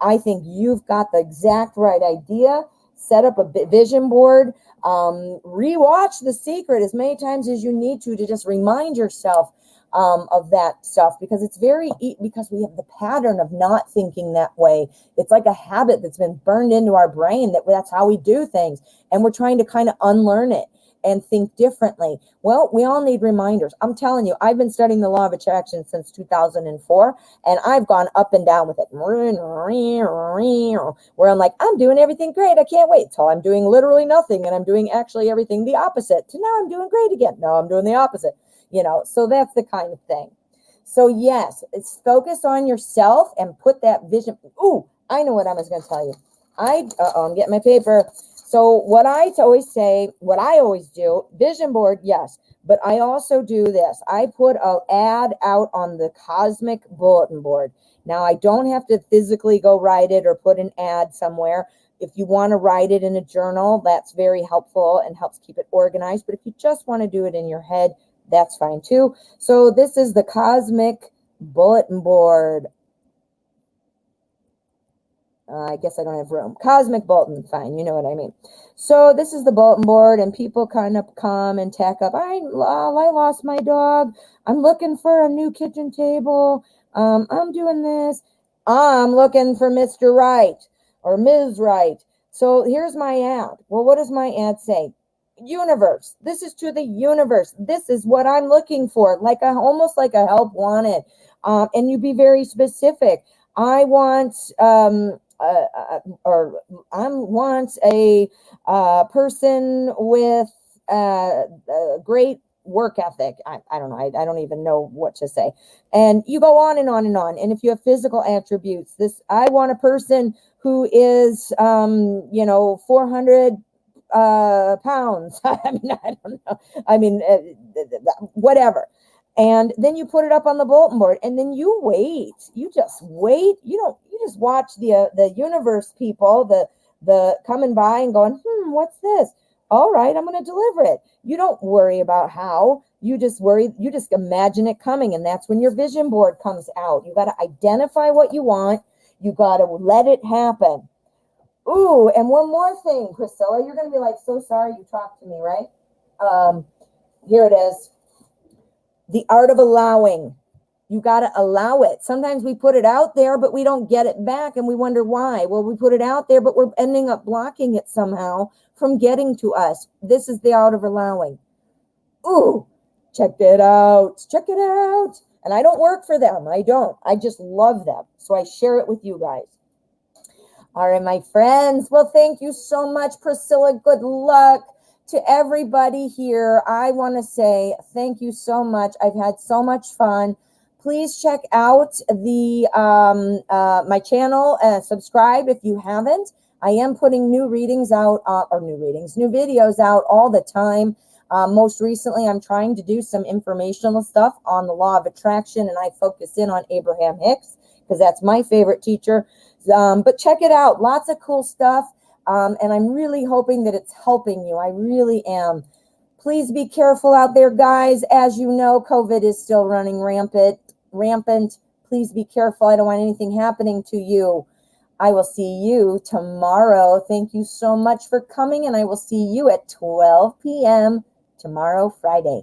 I think you've got the exact right idea. Set up a vision board. Rewatch The Secret as many times as you need to just remind yourself of that stuff, because it's because we have the pattern of not thinking that way. It's like a habit that's been burned into our brain that's how we do things, and we're trying to kind of unlearn it and think differently. Well, we all need reminders. I'm telling you, I've been studying the law of attraction since 2004, and I've gone up and down with it, where I'm like, I'm doing everything great, I can't wait, till I'm doing literally nothing, and I'm doing actually everything the opposite, to now I'm doing great again, now I'm doing the opposite. So that's the kind of thing. So yes, it's focused on yourself and put that vision. Ooh, I know what I was going to tell you. I'm getting my paper. So what I always do, vision board, yes, but I also do this. I put an ad out on the cosmic bulletin board. Now, I don't have to physically go write it or put an ad somewhere. If you want to write it in a journal, that's very helpful and helps keep it organized. But if you just want to do it in your head, that's fine too. So this is the cosmic bulletin board. I guess I don't have room. Cosmic bulletin, fine. You know what I mean. So this is the bulletin board, and people kind of come and tack up. I lost my dog. I'm looking for a new kitchen table. I'm doing this. I'm looking for Mr. Right or Ms. Right. So here's my ad. Well, what does my ad say? Universe. This is to the universe. This is what I'm looking for, almost like a help wanted. And you be very specific. I want a person with a great work ethic. I don't know. I don't even know what to say. And you go on and on and on. And if you have physical attributes, I want a person who is 400 pounds. I don't know. Whatever. And then you put it up on the bulletin board, and then you wait. You just wait. You just watch the universe people, the coming by and going, what's this? All right, I'm going to deliver it. You don't worry about how. You just imagine it coming. And that's when your vision board comes out. You got to identify what you want. You got to let it happen. Ooh, and one more thing, Priscilla, you're going to be like, so sorry you talked to me, right? Here it is. The art of allowing. You got to allow it. Sometimes we put it out there, but we don't get it back and we wonder why. Well, we put it out there, but we're ending up blocking it somehow from getting to us. This is the art of allowing. Ooh, check it out. Check it out. And I don't work for them. I don't. I just love them. So I share it with you guys. All right, my friends. Well, thank you so much, Priscilla. Good luck to everybody here. I want to say thank you so much. I've had so much fun. Please check out the my channel and subscribe if you haven't. I am putting new readings out, new videos out all the time. Most recently, I'm trying to do some informational stuff on the law of attraction, and I focus in on Abraham Hicks because that's my favorite teacher. But check it out. Lots of cool stuff. And I'm really hoping that it's helping you. I really am. Please be careful out there, guys. As you know, COVID is still running rampant. Please be careful. I don't want anything happening to you. I will see you tomorrow. Thank you so much for coming, and I will see you at 12 p.m. tomorrow, Friday.